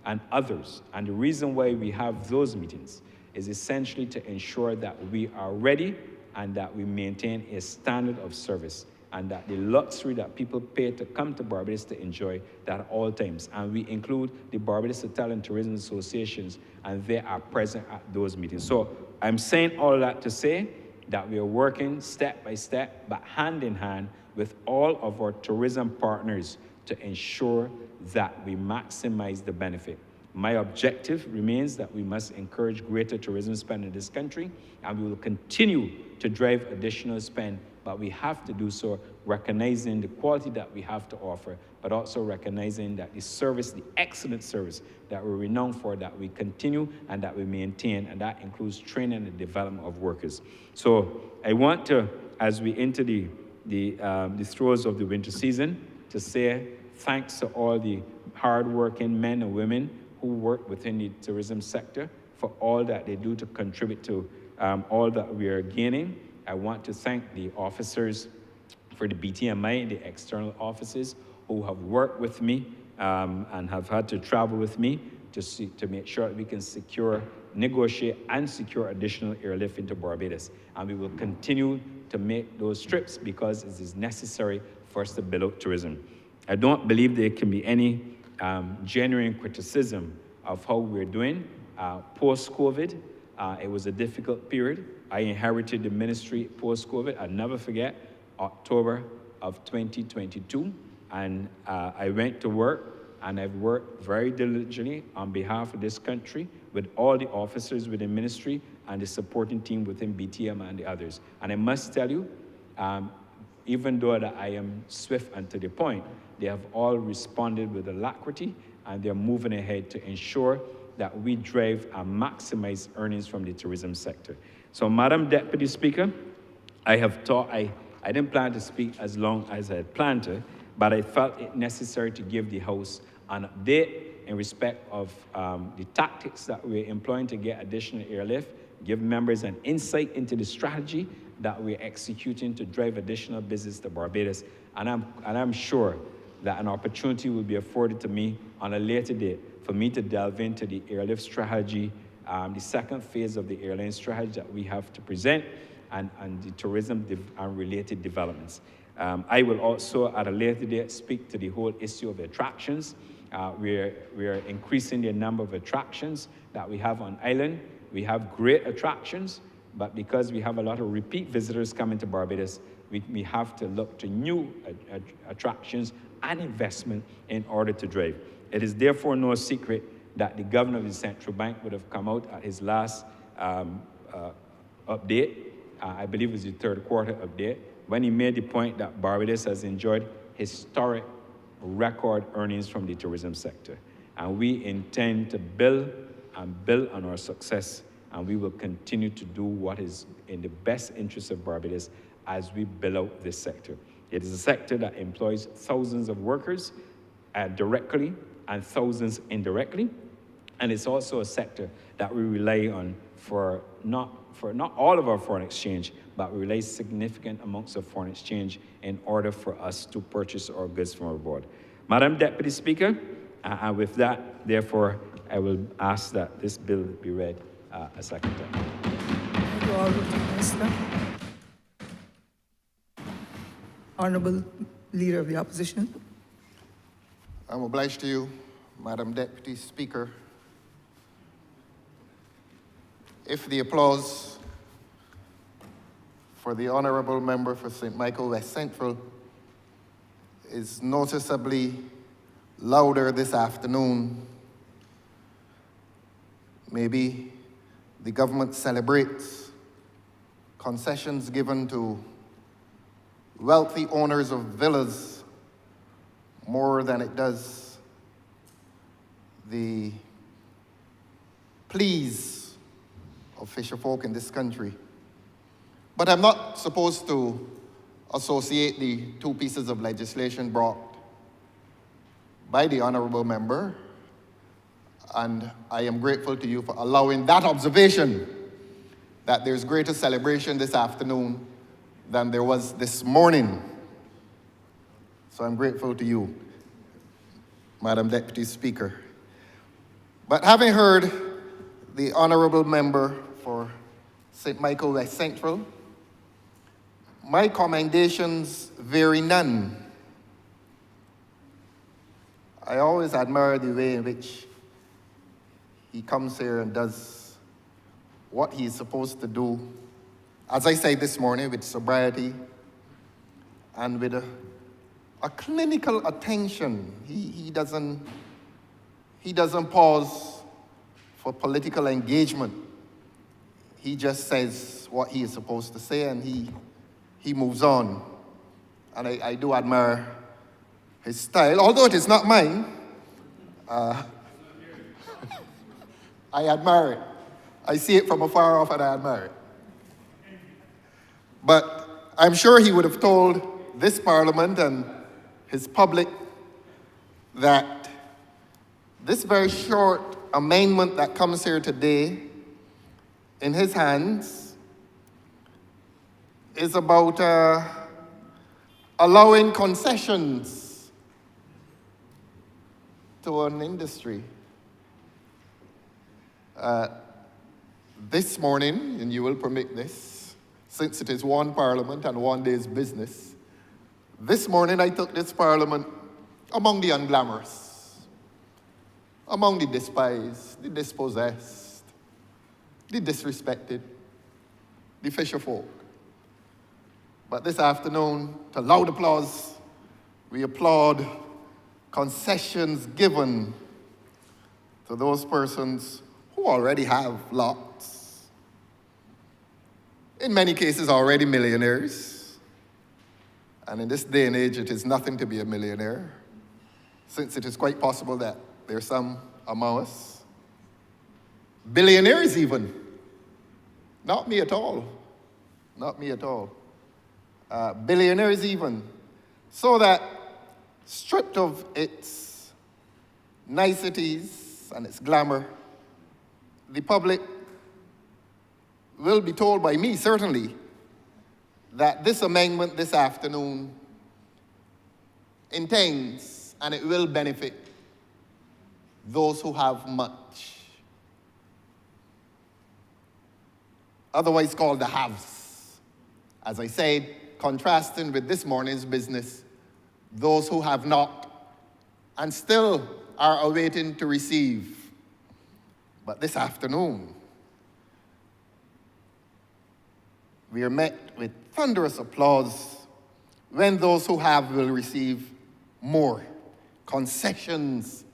and others. And the reason why we have those meetings is essentially to ensure that we are ready and that we maintain a standard of service and that the luxury that people pay to come to Barbados to enjoy that at all times. And we include the Barbados Hotel and Tourism Associations, and they are present at those meetings. So I'm saying all that to say that we are working step by step, but hand in hand with all of our tourism partners to ensure that we maximize the benefit. My objective remains that we must encourage greater tourism spend in this country, and we will continue to drive additional spend, but we have to do so recognizing the quality that we have to offer, but also recognizing that the service, the excellent service that we're renowned for, that we continue and that we maintain, and that includes training and development of workers. So I want to, as we enter the throes of the winter season, to say thanks to all the hardworking men and women who work within the tourism sector for all that they do to contribute to all that we are gaining. I want to thank the officers for the BTMI, the external offices who have worked with me and have had to travel with me to make sure that we can negotiate and secure additional airlift into Barbados. And we will continue to make those trips because it is necessary for us to build up tourism. I don't believe there can be any genuine criticism of how we're doing. Post-COVID, it was a difficult period. I inherited the ministry post-COVID. I'll never forget October of 2022. And I went to work, and I've worked very diligently on behalf of this country with all the officers within ministry and the supporting team within BTM and the others. And I must tell you, even though that I am swift and to the point, they have all responded with alacrity, and they're moving ahead to ensure that we drive and maximize earnings from the tourism sector. So, Madam Deputy Speaker, I didn't plan to speak as long as I had planned to, but I felt it necessary to give the House an update in respect of the tactics that we're employing to get additional airlift, give members an insight into the strategy that we're executing to drive additional business to Barbados. And I'm sure that an opportunity will be afforded to me on a later date for me to delve into the airlift strategy, the second phase of the airline strategy that we have to present, and the tourism and related developments. I will also, at a later date, speak to the whole issue of attractions. We are increasing the number of attractions that we have on island. We have great attractions, but because we have a lot of repeat visitors coming to Barbados, we have to look to new attractions and investment in order to drive. It is therefore no secret that the governor of the central bank would have come out at his last update, I believe it was the third quarter update, when he made the point that Barbados has enjoyed historic record earnings from the tourism sector. And we intend to build on our success, and we will continue to do what is in the best interest of Barbados as we build out this sector. It is a sector that employs thousands of workers directly and thousands indirectly. And it's also a sector that we rely on for not all of our foreign exchange, but we rely significant amounts of foreign exchange in order for us to purchase our goods from abroad. Madam Deputy Speaker, and with that, therefore, I will ask that this bill be read a second time. Thank you, Honourable Minister. Honourable Leader of the Opposition. I'm obliged to you, Madam Deputy Speaker. If the applause for the Honourable Member for St. Michael West Central is noticeably louder this afternoon, maybe the government celebrates concessions given to wealthy owners of villas more than it does the pleas of fisherfolk in this country. But I'm not supposed to associate the two pieces of legislation brought by the Honourable Member, and I am grateful to you for allowing that observation, that there's greater celebration this afternoon than there was this morning. So I'm grateful to you, Madam Deputy Speaker. But having heard the Honourable Member for St. Michael West Central, my commendations vary none. I always admire the way in which he comes here and does what he's supposed to do, as I said this morning, with sobriety and with a clinical attention. He doesn't pause for political engagement. He just says what he is supposed to say, and he moves on. And I do admire his style, although it is not mine. I admire it. I see it from afar off and I admire it. But I'm sure he would have told this Parliament and his public that this very short amendment that comes here today in his hands is about allowing concessions to an industry. This morning, and you will permit this, since it is one Parliament and one day's business, this morning I took this Parliament among the unglamorous, among the despised, the dispossessed, the disrespected, the fisherfolk. But this afternoon, to loud applause, we applaud concessions given to those persons who already have lots. In many cases, already millionaires. And in this day and age, it is nothing to be a millionaire, since it is quite possible that there are some among us, billionaires even. Not me at all. Not me at all. Billionaires even. So that, stripped of its niceties and its glamour, the public will be told by me, certainly, that this amendment this afternoon intends and it will benefit those who have much, otherwise called the haves. As I said, contrasting with this morning's business, those who have not and still are awaiting to receive. But this afternoon, we are met with thunderous applause when those who have will receive more concessions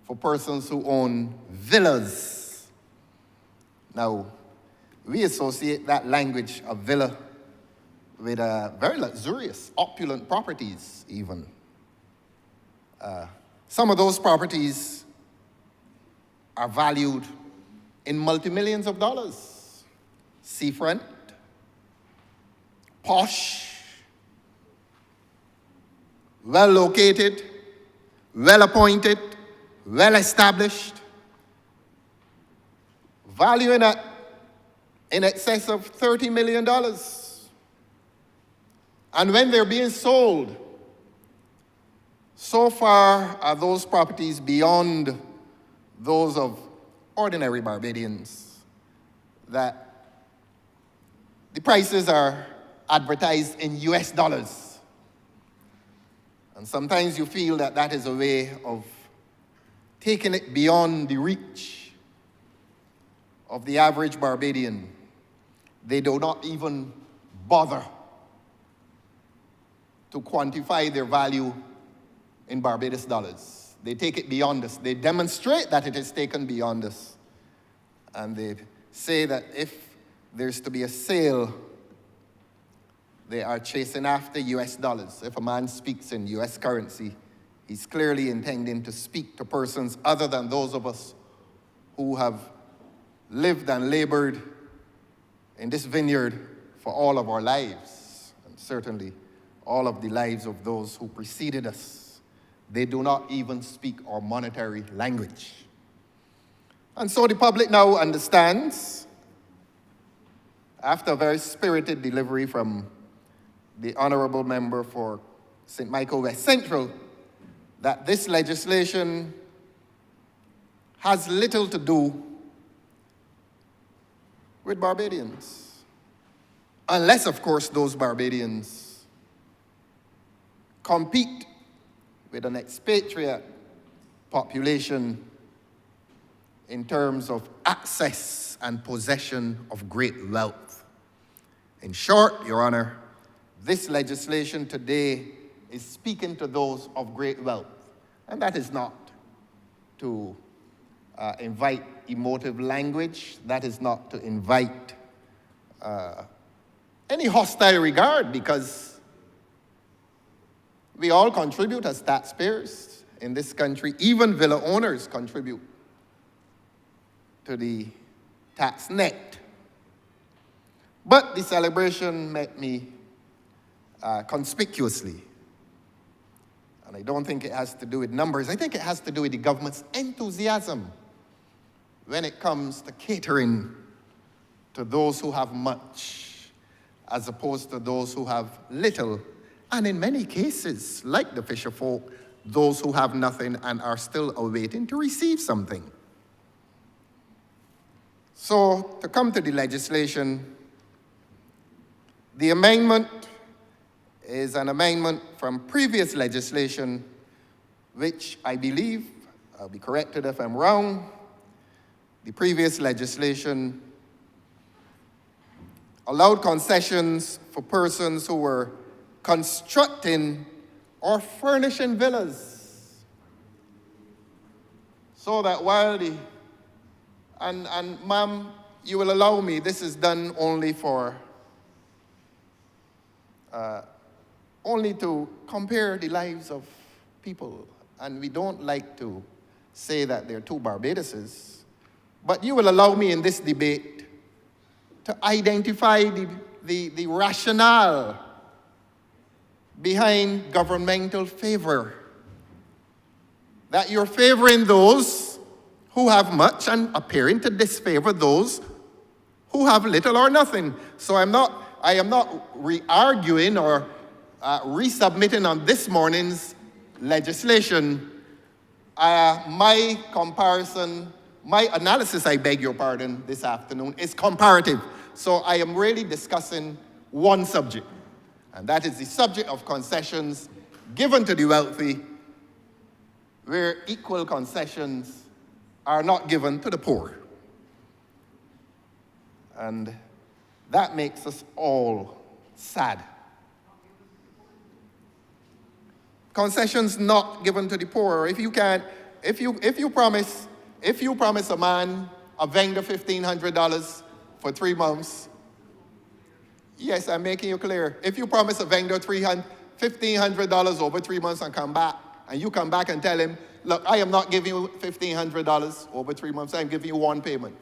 for persons who own villas. Now, we associate that language of villa with very luxurious, opulent properties even. Some of those properties are valued in multi-millions of dollars. Seafront, posh, well located, well appointed, well established, valuing at in excess of $30 million. And when they're being sold, so far are those properties beyond those of ordinary Barbadians that the prices are advertised in US dollars. And sometimes you feel that that is a way of taking it beyond the reach of the average Barbadian. They do not even bother to quantify their value in Barbados dollars. They take it beyond us. They demonstrate that it is taken beyond us. And they say that if there's to be a sale, they are chasing after US dollars. If a man speaks in US currency, he's clearly intending to speak to persons other than those of us who have lived and labored in this vineyard for all of our lives, and certainly all of the lives of those who preceded us. They do not even speak our monetary language. And so the public now understands, after a very spirited delivery from the Honourable Member for St. Michael West Central, that this legislation has little to do with Barbadians. Unless, of course, those Barbadians compete with an expatriate population in terms of access and possession of great wealth. In short, Your Honor, this legislation today is speaking to those of great wealth. And that is not to invite emotive language. That is not to invite any hostile regard, because we all contribute as taxpayers in this country. Even villa owners contribute to the tax net. But the celebration met me conspicuously. And I don't think it has to do with numbers. I think it has to do with the government's enthusiasm when it comes to catering to those who have much, as opposed to those who have little. And in many cases, like the fisher folk, those who have nothing and are still awaiting to receive something. So, to come to the legislation, the amendment is an amendment from previous legislation, which I believe, I'll be corrected if I'm wrong, the previous legislation allowed concessions for persons who were constructing or furnishing villas. So that while the, and ma'am, you will allow me, this is done only for, only to compare the lives of people. And we don't like to say that they're two Barbadoses. But you will allow me in this debate to identify the rationale behind governmental favor. That you're favoring those who have much and appearing to disfavor those who have little or nothing. So I am not re-arguing or resubmitting on this morning's legislation. My comparison, my analysis, I beg your pardon, this afternoon is comparative. So I am really discussing one subject, and that is the subject of concessions given to the wealthy, where equal concessions are not given to the poor. And that makes us all sad. Concessions not given to the poor. If you promise a man, a vendor, $1,500 for 3 months, yes, I'm making you clear. If you promise a vendor $1,500 over 3 months and come back, and you come back and tell him, look, I am not giving you $1,500 over 3 months, I'm giving you one payment.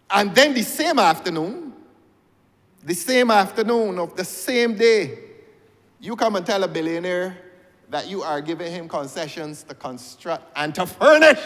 And then the same afternoon of the same day, you come and tell a billionaire that you are giving him concessions to construct and to furnish